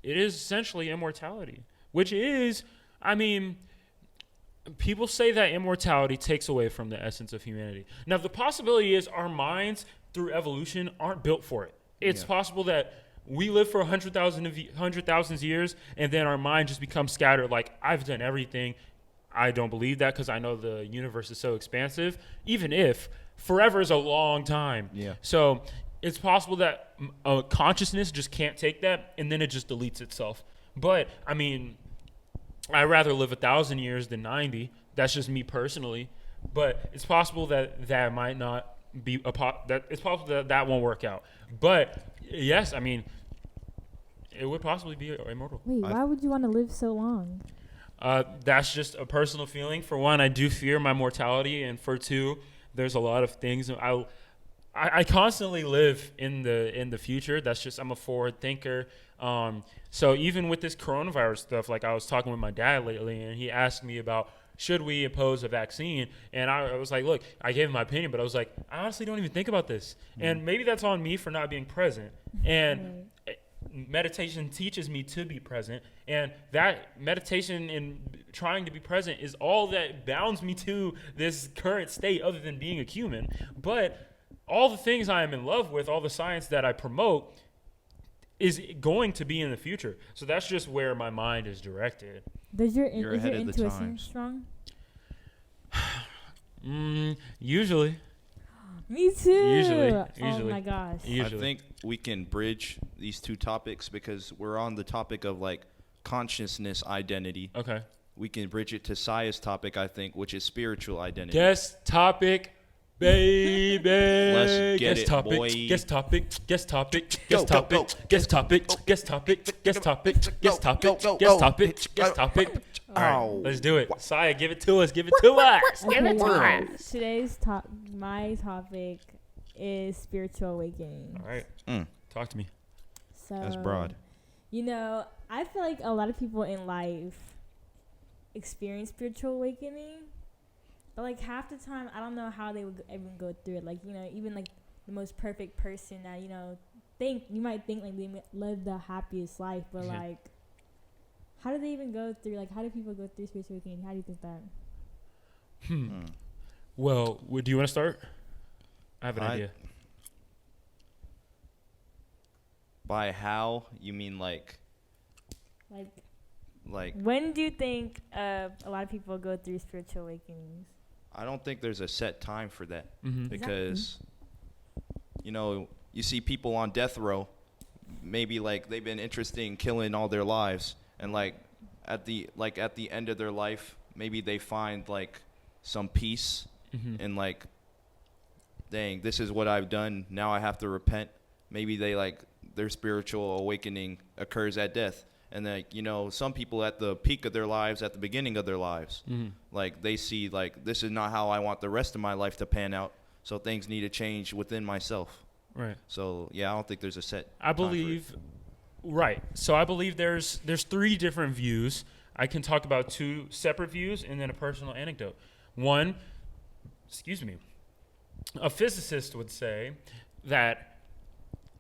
it is essentially immortality, which is, I mean, people say that immortality takes away from the essence of humanity. Now, the possibility is our minds, through evolution, aren't built for it. It's possible that we live for 100,000 years, and then our mind just becomes scattered. Like, I've done everything. I don't believe that, because I know the universe is so expansive. Even if forever is a long time. Yeah. So it's possible that consciousness just can't take that, and then it just deletes itself. But, I mean, I'd rather live 1,000 years than 90. That's just me personally. But it's possible that might not be it's possible that won't work out. But yes, I mean, it would possibly be immortal. Wait, why would you want to live so long? That's just a personal feeling. For one, I do fear my mortality, and for two, there's a lot of things I constantly live in the future. That's just, I'm a forward thinker. So even with this coronavirus stuff, like, I was talking with my dad lately, and he asked me about, should we impose a vaccine? And I was like, look, I gave him my opinion, but I was like, I honestly don't even think about this. And maybe that's on me for not being present. And meditation teaches me to be present. And that meditation and trying to be present is all that bounds me to this current state, other than being a human. But all the things I am in love with, all the science that I promote, is going to be in the future. So that's just where my mind is directed. Is your ahead of the intuition times. strong? Usually. Me too. Usually. Oh my gosh. Usually. I think we can bridge these two topics, because we're on the topic of, like, consciousness identity. Okay. We can bridge it to Saya's topic, I think, which is spiritual identity. Guest topic, baby. Let's get guest it, topic, boy. Guest topic. Guest topic. Go, Guest go, topic. go. Guest topic. Guest topic. Guest topic. Guest topic. go, Guest go. topic. Guest topic. All right, Ow. let's do it. Saya, give it to us. Give it to us. Okay, guys, today's my topic is spiritual awakening. All right. Talk to me. So That's broad. You know, I feel like a lot of people in life experience spiritual awakening, but like half the time, I don't know how they would even go through it. Like, you know, even like the most perfect person that, you know, you might think like they live the happiest life, but like how do they even go through? Like, how do people go through spiritual awakening? How do you think that? Well, do you want to start? I have an idea. By how you mean like when do you think a lot of people go through spiritual awakenings? I don't think there's a set time for that Mm-hmm. because you see people on death row, maybe like they've been interested in killing all their lives, and like at the end of their life, maybe they find like some peace and like, dang, this is what I've done, now I have to repent. Maybe they like their spiritual awakening occurs at death. And like, some people at the peak of their lives, at the beginning of their lives, like they see like, this is not how I want the rest of my life to pan out. So things need to change within myself. Right. So yeah, I don't think there's a set. I believe, right. So I believe there's 3 different views. I can talk about 2 separate views and then a personal anecdote. One, a physicist would say that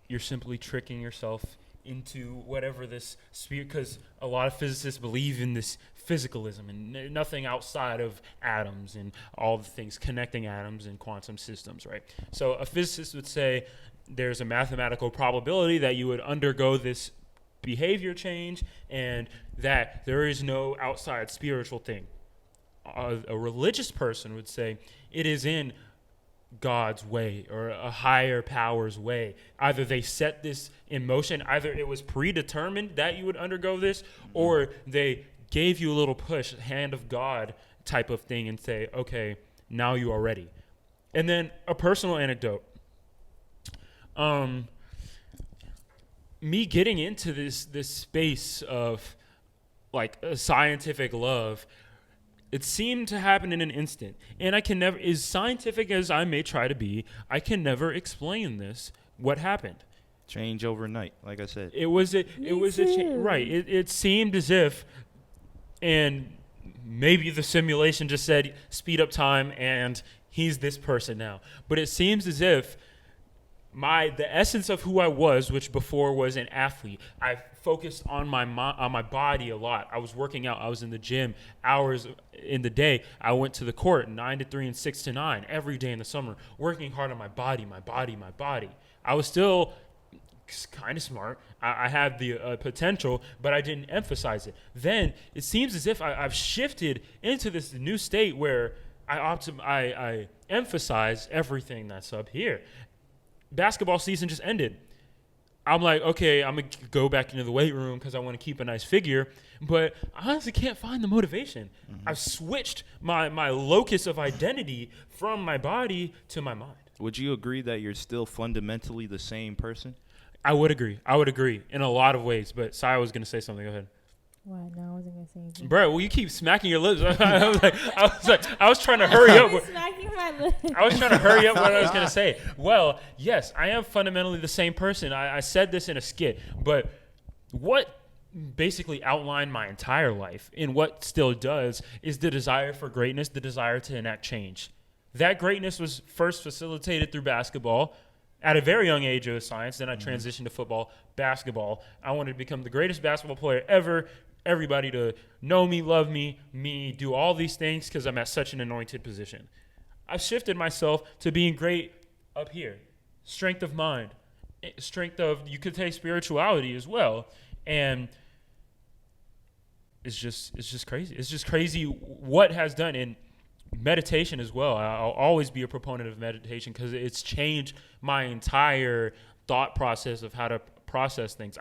you're simply tricking yourself into whatever this spirit, because a lot of physicists believe in this physicalism and nothing outside of atoms and all the things connecting atoms and quantum systems, right? So a physicist would say there's a mathematical probability that you would undergo this behavior change and that there is no outside spiritual thing. A religious person would say it is in God's way or a higher power's way. Either they set this in motion, either it was predetermined that you would undergo this, or they gave you a little push, hand of God type of thing, and say, okay, now you are ready. And then a personal anecdote. Me getting into this space of like a scientific love, it seemed to happen in an instant. And I can never, as scientific as I may try to be, I can never explain this, what happened. Change overnight, like I said. Right. It seemed as if, and maybe the simulation just said speed up time and he's this person now. But it seems as if the essence of who I was, which before was an athlete, I focused on my body a lot. I was working out. I was in the gym hours in the day. I went to the court 9 to 3 and 6 to 9 every day in the summer, working hard on my body. I was still kind of smart. I had the potential, but I didn't emphasize it. Then it seems as if I've shifted into this new state where I emphasize everything that's up here. Basketball season just ended. I'm like, okay, I'm going to go back into the weight room because I want to keep a nice figure, but I honestly can't find the motivation. I've switched my locus of identity from my body to my mind. Would you agree that you're still fundamentally the same person? I would agree in a lot of ways, but Sai was going to say something. Go ahead. What? No, I wasn't gonna say anything. Bro, well, you keep smacking your lips. I was trying to hurry up. Smacking my lips. I was trying to hurry up what I was gonna say. Well, yes, I am fundamentally the same person. I said this in a skit, but what basically outlined my entire life and what still does is the desire for greatness, the desire to enact change. That greatness was first facilitated through basketball. At a very young age, it was science. Then I transitioned to football, basketball. I wanted to become the greatest basketball player ever. Everybody to know me, love me, do all these things because I'm at such an anointed position. I've shifted myself to being great up here. Strength of mind, strength of, you could say spirituality as well. And it's just crazy. It's just crazy what has done in meditation as well. I'll always be a proponent of meditation because it's changed my entire thought process of how to process things.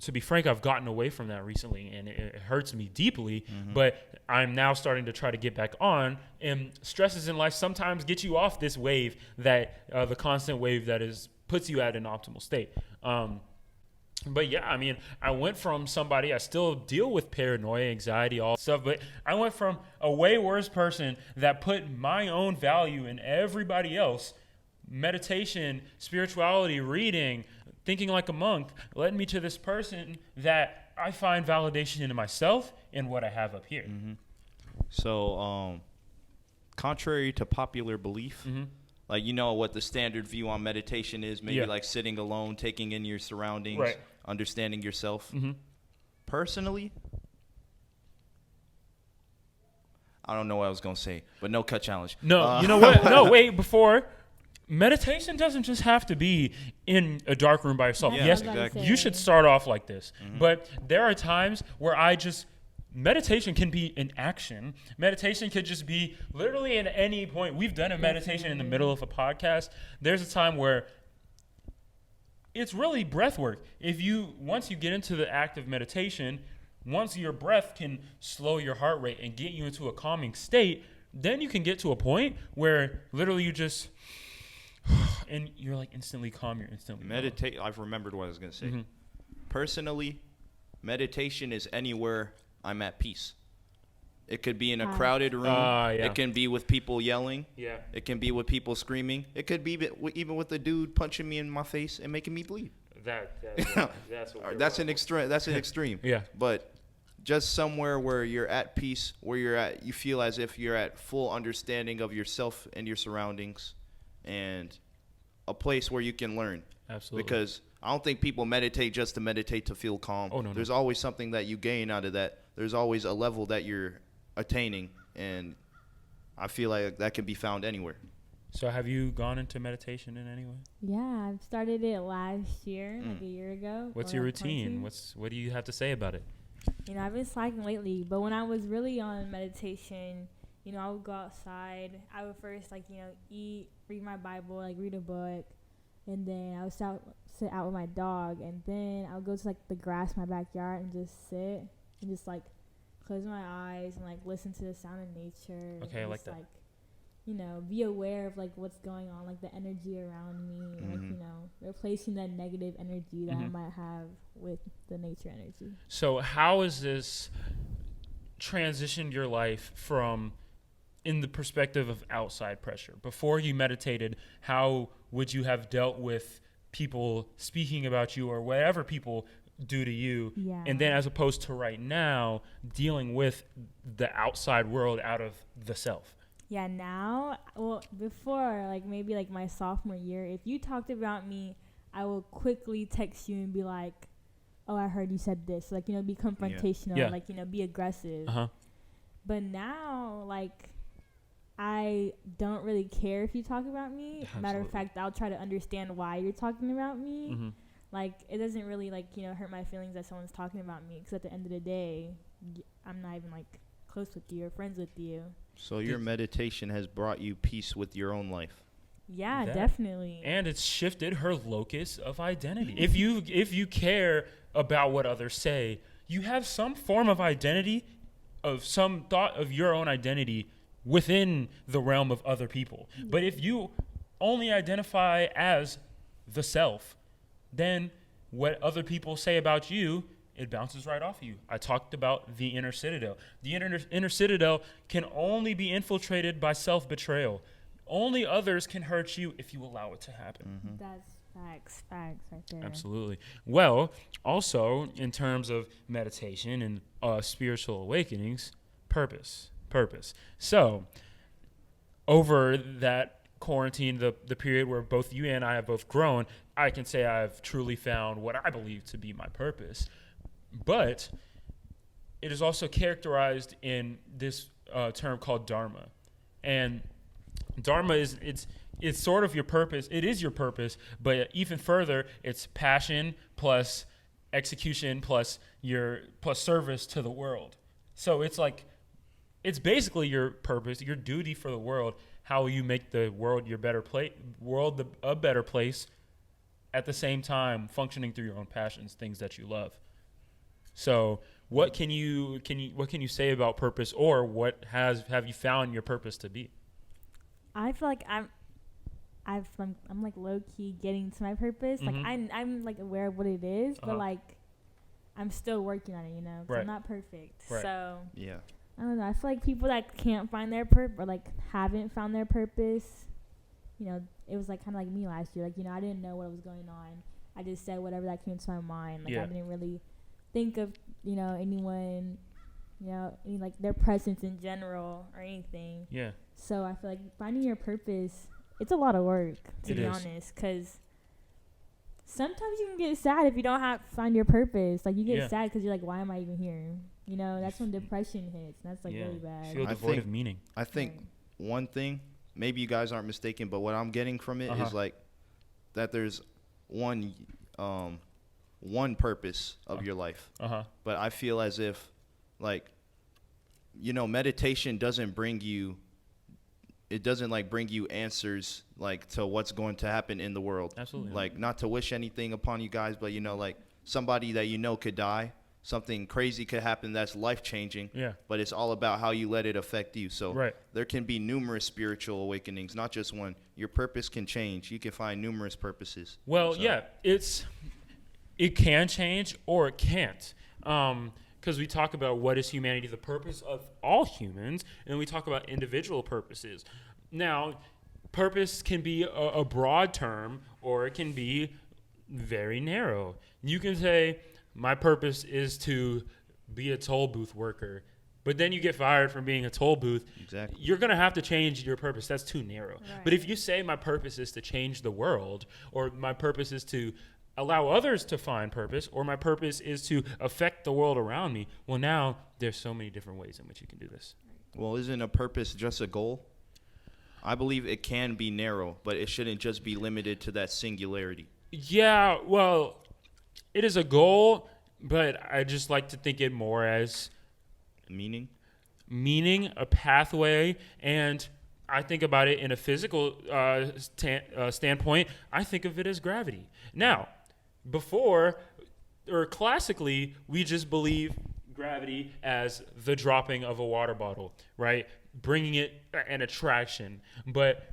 To be frank, I've gotten away from that recently, and it hurts me deeply, but I'm now starting to try to get back on, and stresses in life sometimes get you off this wave, that the constant wave that puts you at an optimal state. But yeah, I mean, I went from somebody, I still deal with paranoia, anxiety, all stuff, but I went from a way worse person that put my own value in everybody else. Meditation, spirituality, reading, thinking like a monk led me to this person that I find validation in myself and what I have up here. So, contrary to popular belief, like, what the standard view on meditation is, maybe like sitting alone, taking in your surroundings, understanding yourself. Personally, I don't know what I was gonna say, but no cut challenge. No, you know what? No, wait. Before, meditation doesn't just have to be in a dark room by yourself. Yeah, Yes, exactly. you should start off like this. Mm-hmm. But there are times where meditation can be an action. Meditation could just be literally at any point. We've done a meditation in the middle of a podcast. There's a time where it's really breath work. Once you get into the act of meditation, once your breath can slow your heart rate and get you into a calming state, then you can get to a point where literally you just and you're like instantly calm. You're instantly Meditate. I've remembered what I was gonna say. Mm-hmm. Personally, meditation is anywhere I'm at peace. It could be in a crowded room. Yeah. It can be with people yelling. Yeah. It can be with people screaming. It could be even with the dude punching me in my face and making me bleed. That's an extreme. That's an extreme. Yeah. But just somewhere where you're at peace, you feel as if you're at full understanding of yourself and your surroundings, and a place where you can learn. Absolutely. Because I don't think people meditate just to meditate to feel calm. Oh, no. There's always something that you gain out of that. There's always a level that you're attaining, and I feel like that can be found anywhere. So have you gone into meditation in any way? Yeah, I've started it last year, like a year ago. What's for, your like, routine? quarantine. What do you have to say about it? You know, I've been slacking lately, but when I was really on meditation, you know, I would go outside. I would first, like, you know, eat, read my Bible, like, read a book, and then I would sit out with my dog, and then I would go to, like, the grass in my backyard and just sit and just, like, close my eyes and, like, listen to the sound of nature. Okay, I and like just, that. like, you know, be aware of, like, what's going on, like, the energy around me, like, you know, replacing that negative energy that I might have with the nature energy. So how has this transitioned your life from in the perspective of outside pressure? Before you meditated, how would you have dealt with people speaking about you or whatever people do to you? Yeah. And then as opposed to right now, dealing with the outside world out of the self. Yeah, now, well, before, like, maybe, like, my sophomore year, if you talked about me, I will quickly text you and be like, oh, I heard you said this. Like, you know, be confrontational, Yeah. like, you know, be aggressive. Uh-huh. But now, like, I don't really care if you talk about me. Matter of fact, I'll try to understand why you're talking about me. Mm-hmm. Like, it doesn't really, like, you know, hurt my feelings that someone's talking about me. Because at the end of the day, I'm not even, like, close with you or friends with you. So your meditation has brought you peace with your own life. Yeah, That- definitely. And it's shifted her locus of identity. If you care about what others say, you have some form of identity, of some thought of your own identity within the realm of other people. But if you only identify as the self, then what other people say about you, it bounces right off of you. I talked about the inner citadel. The inner citadel can only be infiltrated by self-betrayal. Only others can hurt you if you allow it to happen. That's facts right there. Absolutely. Well, also in terms of meditation and spiritual awakenings, purpose. So, over that quarantine, the period where both you and I have both grown, I can say I've truly found what I believe to be my purpose. But it is also characterized in this term called dharma. And dharma it's sort of your purpose. It is your purpose, but even further, it's passion plus execution plus service to the world. So it's basically your purpose, your duty for the world. How you make the world a better place, at the same time functioning through your own passions, things that you love. So, what can you say about purpose, or what have you found your purpose to be? I feel like I'm like low key getting to my purpose. Like I'm like aware of what it is, but like I'm still working on it, you know. 'Cause I'm not perfect. Right. So Yeah. I don't know. I feel like people that can't find their purpose or like haven't found their purpose, you know, it was like kind of like me last year. Like, you know, I didn't know what was going on. I just said whatever that came to my mind. Like I didn't really think of, you know, anyone, you know, any, like their presence in general or anything. Yeah. So I feel like finding your purpose, it's a lot of work, to It be is. honest, because sometimes you can get sad if you don't find your purpose. Like, you get Yeah. sad because you're like, why am I even here? You know, that's when depression hits. And that's like really bad. Feel I devoid think- of meaning. I think one thing, maybe you guys aren't mistaken, but what I'm getting from it is like that there's one purpose of your life. But I feel as if, like, you know, meditation doesn't bring you answers like to what's going to happen in the world. Absolutely. Like, not to wish anything upon you guys, but, you know, like, somebody that you know could die, something crazy could happen that's life changing. Yeah. But it's all about how you let it affect you. So Right. there can be numerous spiritual awakenings, not just one. Your purpose can change. You can find numerous purposes. Well, So- yeah, it can change or it can't. Because we talk about what is humanity, the purpose of all humans, and we talk about individual purposes. Now, purpose can be a broad term, or it can be very narrow. You can say, my purpose is to be a toll booth worker, but then you get fired from being a toll booth. Exactly. You're going to have to change your purpose. That's too narrow. Right. But if you say my purpose is to change the world, or my purpose is to allow others to find purpose, or my purpose is to affect the world around me, well, now there's so many different ways in which you can do this. Well, isn't a purpose just a goal? I believe it can be narrow, but it shouldn't just be limited to that singularity. Yeah, well, it is a goal, but I just like to think it more as Meaning? a pathway, and I think about it in a physical standpoint. I think of it as gravity. Now, classically, we just believe gravity as the dropping of a water bottle, right? Bringing it an attraction. But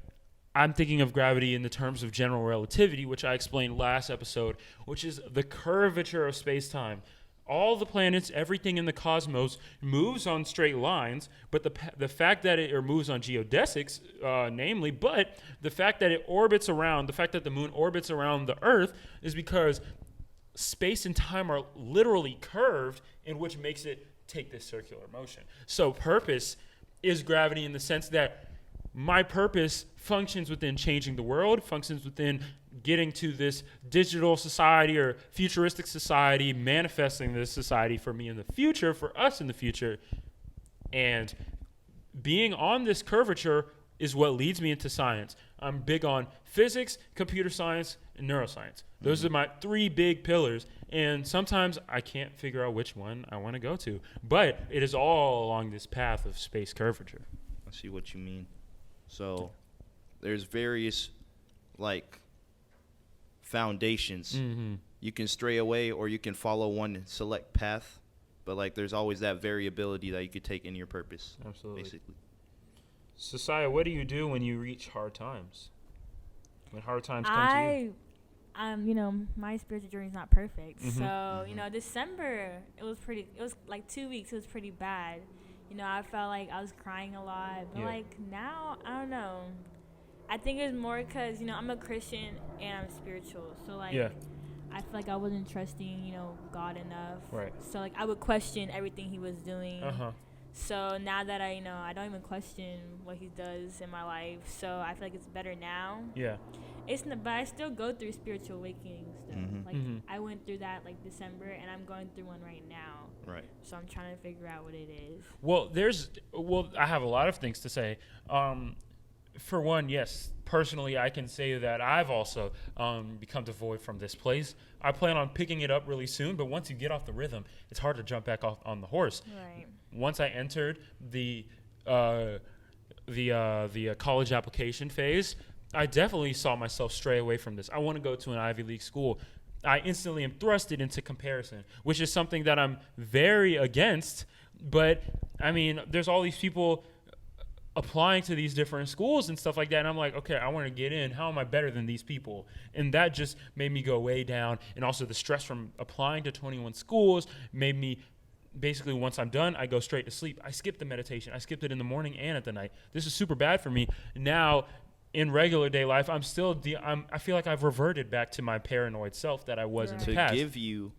I'm thinking of gravity in the terms of general relativity, which I explained last episode, which is the curvature of space-time. All the planets, everything in the cosmos moves on straight lines, but the fact that it moves on geodesics, namely, but the fact that the fact that the moon orbits around the Earth is because space and time are literally curved, in which makes it take this circular motion. So purpose is gravity in the sense that my purpose functions within changing the world, functions within getting to this digital society or futuristic society, manifesting this society for me in the future, for us in the future. And being on this curvature is what leads me into science. I'm big on physics, computer science, and neuroscience. Those are my three big pillars. And sometimes I can't figure out which one I want to go to. But it is all along this path of space curvature. I see what you mean. So there's various, like, foundations. Mm-hmm. You can stray away or you can follow one select path, but, like, there's always that variability that you could take in your purpose. Absolutely. Basically. Society, what do you do when you reach hard times? When hard times come to you? You know, my spiritual journey is not perfect. Mhm. So, you know, December, it was like 2 weeks, it was pretty bad. You know, I felt like I was crying a lot. But, Yeah. like, now, I don't know. I think it's more because, you know, I'm a Christian and I'm spiritual. So, like, Yeah. I feel like I wasn't trusting, you know, God enough. Right. So, like, I would question everything he was doing. Uh-huh. So now that I know, I don't even question what he does in my life. So I feel like it's better now. Yeah. But I still go through spiritual awakenings. Though. Mhm. Like Mhm. I went through that like December, and I'm going through one right now. Right. So I'm trying to figure out what it is. Well, I have a lot of things to say. For one, yes, personally, I can say that I've also become devoid from this place. I plan on picking it up really soon, but once you get off the rhythm, it's hard to jump back off on the horse. Right. Once I entered the college application phase, I definitely saw myself stray away from this. I want to go to an Ivy League school. I instantly am thrusted into comparison, which is something that I'm very against. But, I mean, there's all these people applying to these different schools and stuff like that, and I'm like, okay, I want to get in. How am I better than these people? And that just made me go way down. And also the stress from applying to 21 schools made me basically, once I'm done, I go straight to sleep. I skip the meditation. I skipped it in the morning and at the night. This is super bad for me. Now, in regular day life, I feel like I've reverted back to my paranoid self that I was in the To past. give you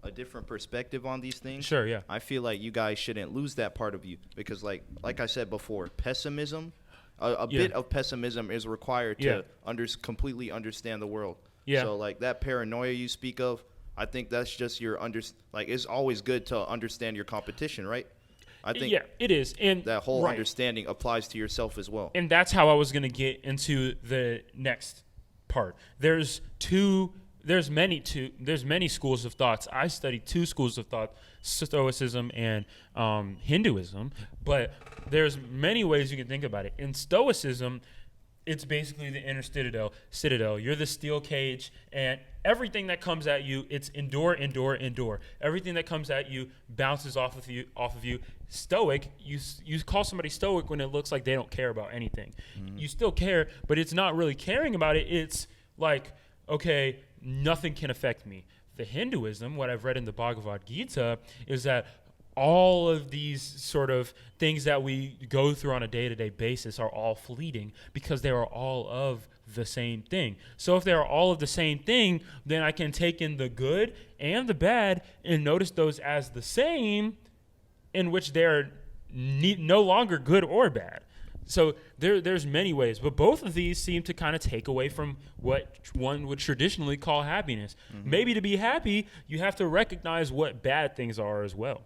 a different perspective on these things, Sure, yeah. I feel like you guys shouldn't lose that part of you because, like I said before, pessimism, a Yeah. bit of pessimism is required Yeah. to completely understand the world. Yeah. So like that paranoia you speak of, I think that's just your like it's always good to understand your competition, right? I think yeah, it is. And that whole right. understanding applies to yourself as well. And that's how I was going to get into the next part. There's many schools of thoughts. I studied 2 schools of thought, Stoicism and Hinduism, but there's many ways you can think about it. In Stoicism, it's basically the inner citadel. You're the steel cage, and everything that comes at you, it's endure. Everything that comes at you bounces off of you. Stoic, you call somebody stoic when it looks like they don't care about anything. Mm-hmm. You still care, but it's not really caring about it. It's like, okay, nothing can affect me. The Hinduism, what I've read in the Bhagavad Gita, is that all of these sort of things that we go through on a day-to-day basis are all fleeting because they are all of the same thing. So if they are all of the same thing, then I can take in the good and the bad and notice those as the same, in which they're no longer good or bad. So there's many ways, but both of these seem to kind of take away from what one would traditionally call happiness. Mm-hmm. Maybe to be happy, you have to recognize what bad things are as well.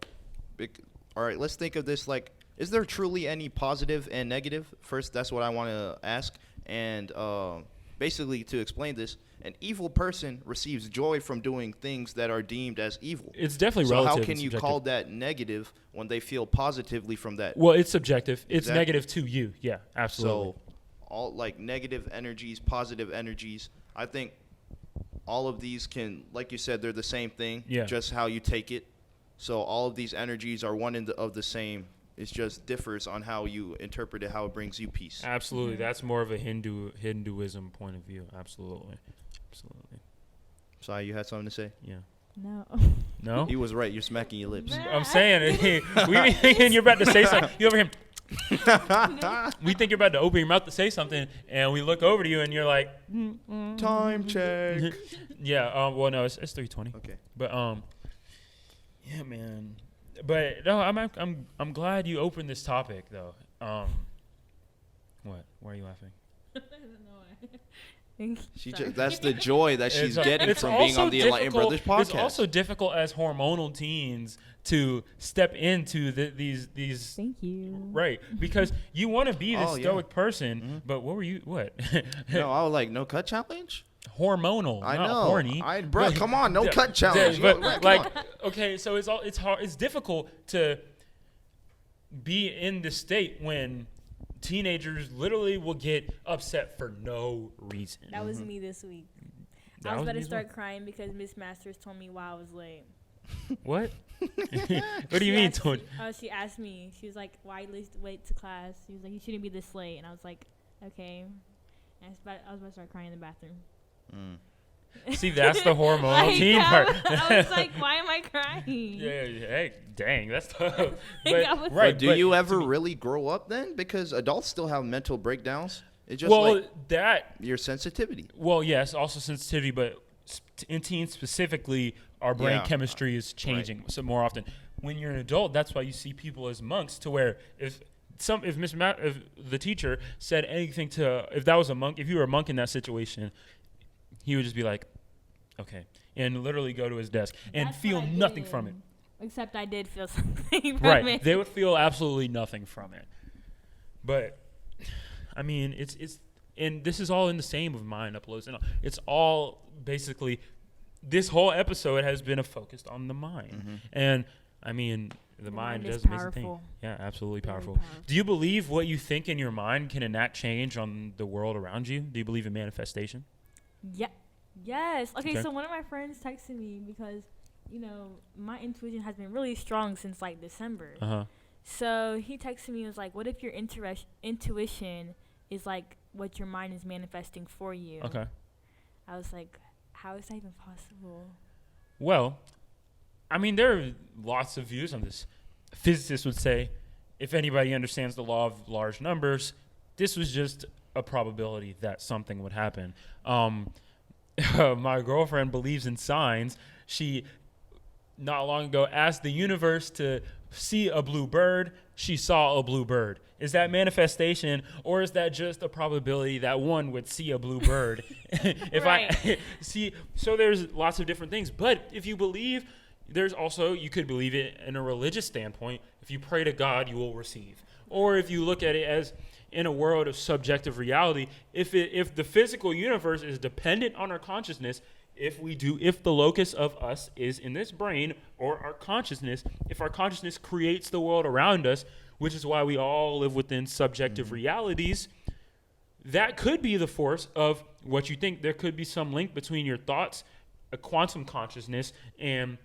All right, let's think of this like, is there truly any positive and negative? First, that's what I want to ask. And basically, to explain this, an evil person receives joy from doing things that are deemed as evil. It's definitely so relative. How can you call that negative when they feel positively from that? Well, it's subjective. It's Exactly. negative to you. Yeah, absolutely. So all like negative energies, positive energies, I think all of these can, like you said, they're the same thing, just how you take it. So all of these energies are one of the same. It just differs on how you interpret it, how it brings you peace. Absolutely. Mm-hmm. That's more of a Hinduism point of view. Absolutely. Sorry, you had something to say? Yeah. No? He was right. You're smacking your lips. I'm saying, we be thinking you're about to say something. You over here. We think you're about to open your mouth to say something, and we look over to you, and you're like, time check. Yeah. Well, no, it's 3:20. Okay. But yeah, man. But no, I'm glad you opened this topic though. What? Why are you laughing? I don't know. That's the joy that she's getting from being on the Enlightened Brothers podcast. It's also difficult as hormonal teens to step into these. Thank you. Right, because you want to be this stoic person, mm-hmm. but what were you? What? No, I was like, no cut challenge. Hormonal, I not know. horny. Bro, come on, no cut challenge. But like, okay, so it's hard. It's difficult to be in this state when teenagers literally will get upset for no reason. That was me this week. I was about to start crying because Miss Masters told me why I was late. What? What do you mean? She asked me. She was like, "Why you late to class?" She was like, "You shouldn't be this late." And I was like, "Okay." And I was about to start crying in the bathroom. See, that's the hormonal teen part. I was like, "Why am I crying?" Yeah, hey, dang, that's tough. But do you ever really grow up then? Because adults still have mental breakdowns. It's just your sensitivity. Well, yes, also sensitivity, but in teens specifically, our brain chemistry is changing so more often. When you're an adult, that's why you see people as monks. To where if the teacher said anything if that was a monk, if you were a monk in that situation, he would just be like, okay, and literally go to his desk and feel nothing from it. Except I did feel something from right. it. They would feel absolutely nothing from it. But I mean, it's and this is all in the same of mind uploads, and it's all basically this whole episode has been focused on the mind, mm-hmm. and I mean. The mind does amazing thing. Yeah, absolutely powerful. Do you believe what you think in your mind can enact change on the world around you? Do you believe in manifestation? Yeah. Yes. Okay, so one of my friends texted me because, my intuition has been really strong since like December. Uh-huh. So he texted me and was like, what if your intuition is like what your mind is manifesting for you? Okay. I was like, how is that even possible? Well, I mean, there are lots of views on this. Physicists would say, if anybody understands the law of large numbers, this was just a probability that something would happen. My girlfriend believes in signs. She, not long ago, asked the universe to see a blue bird. She saw a blue bird. Is that manifestation, or is that just a probability that one would see a blue bird? If I see, so there's lots of different things. But if you believe, there's also, you could believe it in a religious standpoint. If you pray to God, you will receive. Or if you look at it as in a world of subjective reality, if the physical universe is dependent on our consciousness, if the locus of us is in this brain or our consciousness, if our consciousness creates the world around us, which is why we all live within subjective realities, that could be the force of what you think. There could be some link between your thoughts, a quantum consciousness, and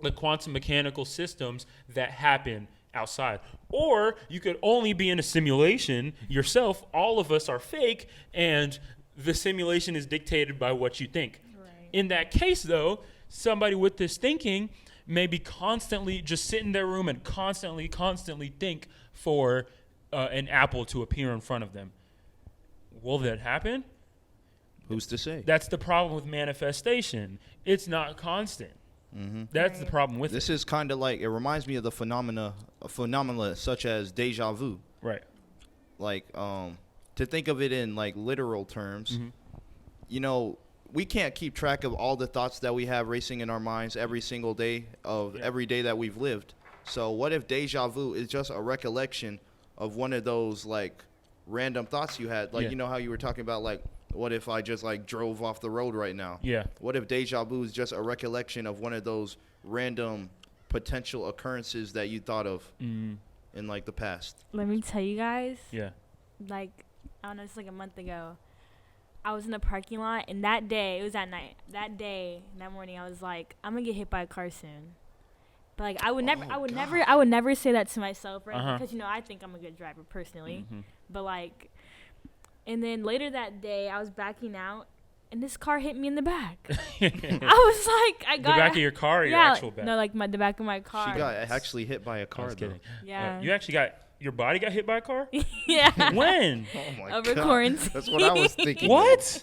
the quantum mechanical systems that happen outside. Or you could only be in a simulation yourself. All of us are fake, and the simulation is dictated by what you think. In that case, though, somebody with this thinking may be constantly just sit in their room and constantly think for an apple to appear in front of them. Will that happen? Who's to say? That's the problem with manifestation. It's not constant. That's the problem with This it. is kind of like, it reminds me of the phenomena such as deja vu. Right. Like, to think of it in like literal terms, you know, we can't keep track of all the thoughts that we have racing in our minds every single day of every day that we've lived. So what if deja vu is just a recollection of one of those like random thoughts you had? Like, you know how you were talking about, like, what if I just like drove off the road right now? Yeah. What if deja vu is just a recollection of one of those random potential occurrences that you thought of in like the past? Let me tell you guys. Yeah. Like, I don't know, it's like a month ago. I was in the parking lot, and that day, it was at night. That morning, I was like, I'm gonna get hit by a car soon. But like, I would never say that to myself, right? Because I think I'm a good driver personally. But like, and then later that day, I was backing out, and this car hit me in the back. I was like, I got the back of your car or your actual back? No, like the back of my car. She got actually hit by a car. I was kidding. Yeah. You actually your body got hit by a car? Yeah. When? Oh my Over God. quarantine. That's what I was thinking. What?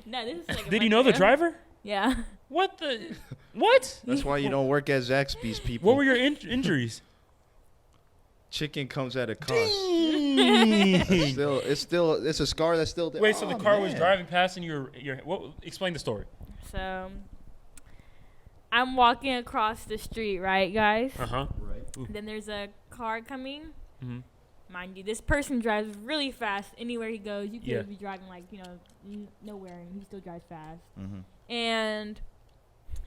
No, this is like. Did you know the driver? Yeah. What the? What? That's why you don't work at Zaxby's, people. What were your injuries? Chicken comes at a cost. Dang. It's a scar that's still there. Wait, so the car was man. driving past and explain the story. So, I'm walking across the street, right, guys? Uh-huh. Then there's a car coming. Mm-hmm. Mind you, this person drives really fast anywhere he goes. You could be driving like, nowhere, and he still drives fast. And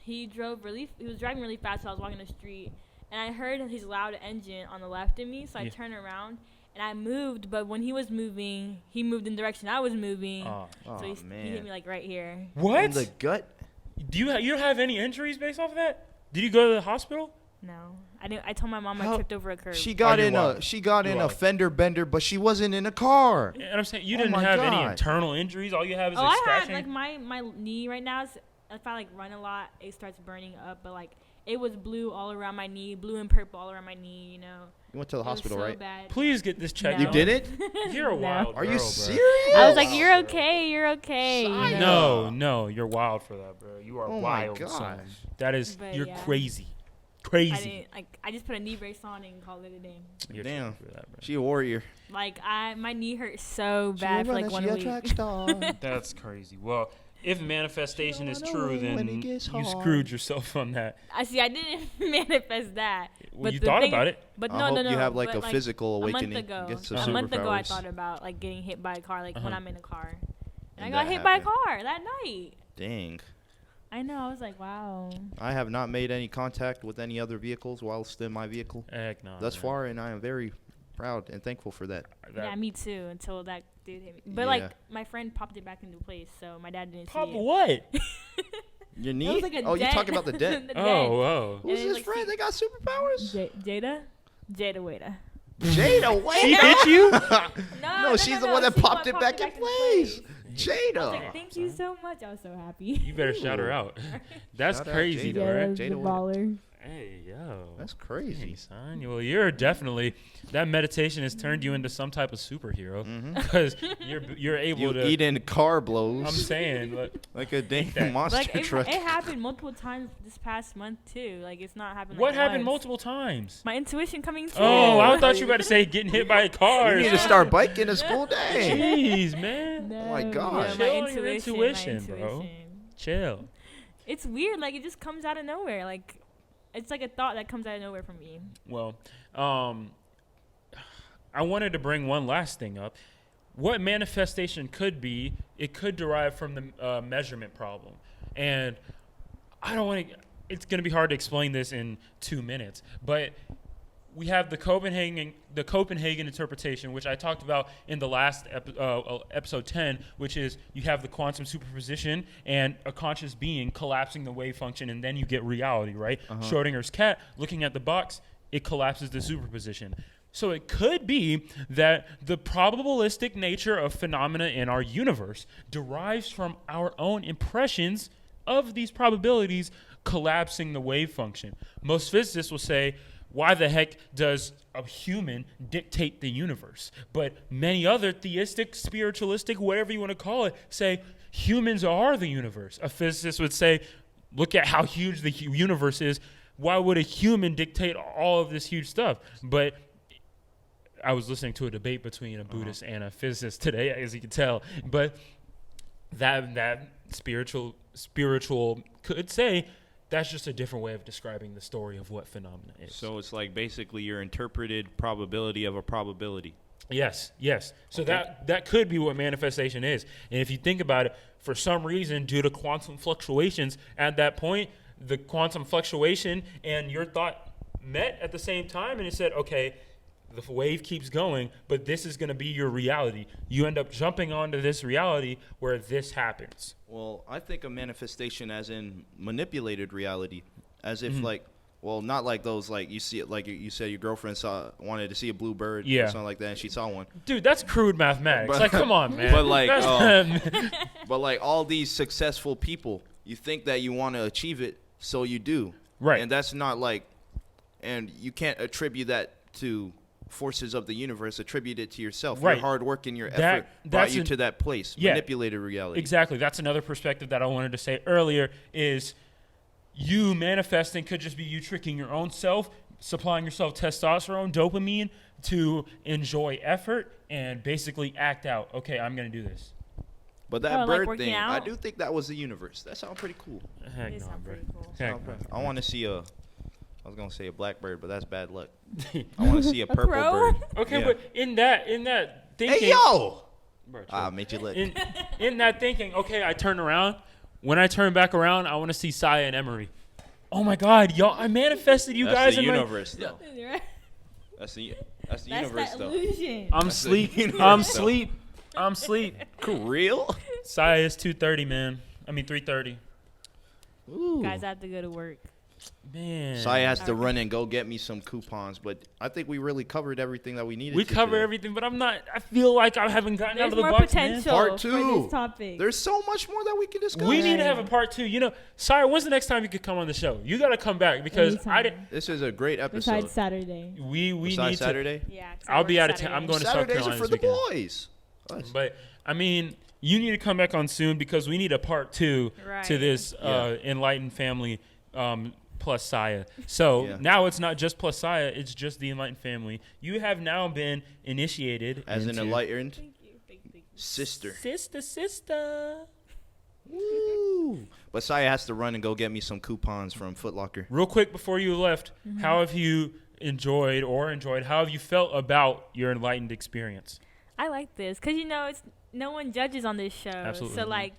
he was driving really fast while I was walking the street. And I heard his loud engine on the left of me, so I turned around. And I moved, but when he was moving, he moved in the direction I was moving. So he hit me like right here. What? In the gut? You don't have any injuries based off of that? Did you go to the hospital? No, I didn't. I told my mom I tripped over a curb. She got in a fender bender, but she wasn't in a car. And I'm saying you didn't have any internal injuries. All you have is I scratching. have like my knee right now. If I like run a lot, it starts burning up. But like it was blue all around my knee, blue and purple all around my knee. You went to the hospital, so right? Bad. Please get this checked. No. You did it? You're a wild girl, Are you bro. serious? I was like, you're okay, you're okay. No, you're wild for that, bro. You are wild. Oh my son. gosh. That is, But you're yeah. crazy. I just put a knee brace on and called it a day. You're Damn. tripping for that, bro. She a warrior. Like my knee hurt so bad for like 1 week. That's crazy. Well, if manifestation is true, when then it gets you hard. screwed yourself on that. I didn't manifest that. Well, but you the thought thing about is- it. But I no. hope you have like but, a physical awakening. Get some A month ago, I superpowers. thought about like getting hit by a car, like when I'm in a car. And I And got that hit by a happened. car that night. Dang. I know. I was like, wow. I have not made any contact with any other vehicles whilst in my vehicle Heck no. thus man. far, and I am very proud and thankful for that. That- Yeah, me too. Until that dude hit me. But Yeah. like my friend popped it back into place, so my dad didn't Pop see it. what? Your It knee? was like a Oh, you're dent. talking about the dent. The dent. Oh. Who's And his like, friend? They got superpowers? Jada Wada. Jada, wait. She hit you? No, she's the one that She's popped it back in place. I was Jada. like, thank you so much. I was so happy. You better shout her out. That's Shout out crazy, Jada. though, right? Jada Wada. baller. Hey, yeah. Yo, That's crazy. dang, son. Well, you're definitely that meditation has turned you into some type of superhero because you're able You to. eating carb blows I'm saying, like a dang that. monster Like it truck. happened multiple times this past month too. Like it's not happened. what like happened once. multiple times? My intuition coming true. Oh, I thought you were about to say getting hit by a car. You need to start biking to school. Dang. Jeez, man. No, Oh my gosh. Yeah, Chill my on your intuition, intuition, my bro. intuition. Chill. It's weird. Like it just comes out of nowhere. Like it's like a thought that comes out of nowhere from me. Well, I wanted to bring one last thing up. What manifestation could be, it could derive from the measurement problem. And I don't want to, it's going to be hard to explain this in 2 minutes, but we have the Copenhagen interpretation, which I talked about in the last episode 10, which is you have the quantum superposition and a conscious being collapsing the wave function, and then you get reality, right? Schrodinger's cat looking at the box, it collapses the superposition. So it could be that the probabilistic nature of phenomena in our universe derives from our own impressions of these probabilities collapsing the wave function. Most physicists will say, why the heck does a human dictate the universe? But many other theistic, spiritualistic, whatever you want to call it, say humans are the universe. A physicist would say, look at how huge the universe is. Why would a human dictate all of this huge stuff? But I was listening to a debate between a Buddhist and a physicist today, as you can tell. But that spiritual could say that's just a different way of describing the story of what phenomena is. So it's like basically your interpreted probability of a probability. Yes. So Okay. that could be what manifestation is. And if you think about it, for some reason, due to quantum fluctuations, at that point, the quantum fluctuation and your thought met at the same time, and it said, okay, the wave keeps going, but this is going to be your reality. You end up jumping onto this reality where this happens. Well, I think of manifestation as in manipulated reality, as if like, well, not like those like you see it like you said your girlfriend wanted to see a blue bird or something like that, and she saw one. Dude, that's crude mathematics. But- like, come on, man. But like, That's- but like all these successful people, you think that you want to achieve it, so you do. Right. And that's not like, and you can't attribute that to forces of the universe. Attribute it to yourself. Right. Your hard work and your effort brought that's you to that place. Yeah. Manipulated reality. Exactly. That's another perspective that I wanted to say earlier is you manifesting could just be you tricking your own self, supplying yourself testosterone, dopamine to enjoy effort and basically act out. Okay, I'm going to do this. But that like bird working thing, I out? do think that was the universe. That sounds pretty cool. Heck It no, sounds bro. pretty cool. Heck no. I want to see I was gonna say a blackbird, but that's bad luck. I want to see a purple crow? bird. Okay, Yeah. but in that thinking, Hey yo! Bro, chill. Made you look. in that thinking, okay, I turn around. When I turn back around, I want to see Saya and Emery. Oh my God, y'all! I manifested you That's guys the in universe, though. Right? That's the That's universe, that though. illusion. I'm That's the sleep. universe, I'm though. sleep. I'm sleep. Real? Saya is 2:30, man. I mean 3:30. Ooh. Guys, I have to go to work. Man. Saya has to run and go get me some coupons, but I think we really covered everything that we needed. We to cover today. everything, but I feel like I haven't gotten There's out of the more box, man. potential Part for two. this topic. There's so much more that we can discuss. We need to have a part 2. You know, Saya, when's the next time you could come on the show? You got to come back because I did. Anytime. This is a great episode. Besides Saturday. We Besides need Saturday? Yeah. 'cause I I'll work be out of Saturday. town. I'm going to South Saturdays Carolina are for this the weekend. boys. Us. But I mean, you need to come back on soon because we need a part 2 to Right. this Enlightened family plus Saya. So Yeah. now it's not just plus Saya; it's just the Enlightened family. You have now been initiated As an into enlightened Thank you. Thank you. sister. sister. Woo. But Saya has to run and go get me some coupons from Foot Locker. Real quick before you left, Mm-hmm. how have you enjoyed? How have you felt about your Enlightened experience? I like this because it's no one judges on this show. Absolutely. So like,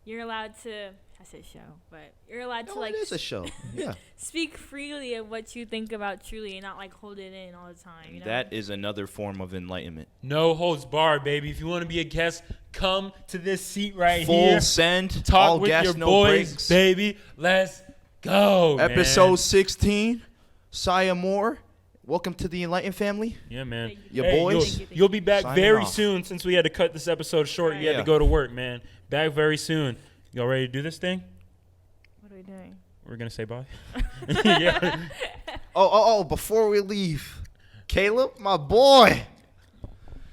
you're allowed to. I said show, but you're allowed to No, like it is a show. Yeah. speak freely of what you think about truly, and not like hold it in all the time. You know? That is another form of enlightenment. No holds barred, baby. If you want to be a guest, come to this seat right Full here. send. Talk all with gas, your no boys, breaks. baby. Let's go, Episode man. 16. Saya Moore. Welcome to the Enlightened family. Yeah, man. Thank you. Your boys. Thank you. You'll be back Signing very off. soon since we had to cut this episode short. You had Yeah. to go to work, man. Back very soon. Y'all ready to do this thing? What are we doing? We're going to say bye. Yeah. Oh, before we leave, Caleb, my boy.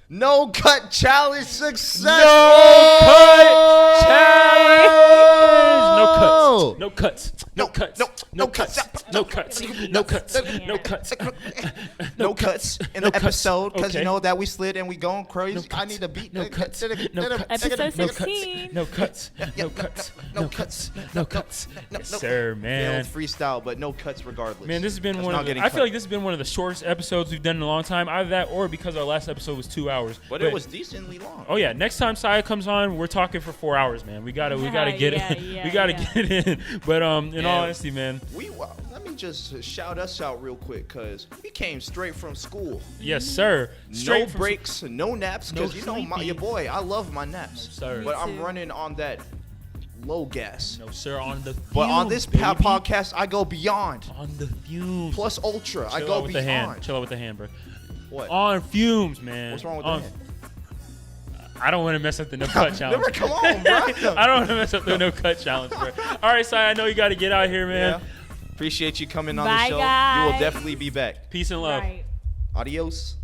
No cut challenge success. No cut challenge. No cuts. No cuts. No cuts. No cuts. No cuts. No cuts. No cuts. No cuts in the episode because Okay. you know that we slid and we going crazy. No cuts. I need a beat. No cuts. No cuts. Episode No 16. cuts. No cuts. No cuts. No cuts. No cuts. Yes, sir, man. Freestyle, but no cuts regardless. Man, this has been That's one not of the, getting I feel cut. like this has been one of the shortest episodes we've done in a long time. Either that or because our last episode was 2 hours. But it was decently long. Oh yeah, next time Saya comes on, we're talking for 4 hours, man. We gotta get it. We gotta get it in. But in all honesty, man. Let me just shout us out real quick because we came straight from school. Yes, sir. No Straight from breaks, no naps, because No you know sleepy. your boy. I love my naps, sir. but Me I'm too. running on that low gas. No, sir. On the fumes, But on this baby. podcast, I go beyond. On the fumes. Plus ultra, I Chill go out with the hand. beyond. Chill out with the hand, bro. What? On fumes, man. What's wrong with On- that? I don't want to mess up the no cut challenge. Never, come on, bro. I don't want to mess up the no cut challenge, bro. All right, Sai, I know you got to get out here, man. Yeah. Appreciate you coming on Bye, the show. You guys. will definitely be back. Peace and love. Right. Adios.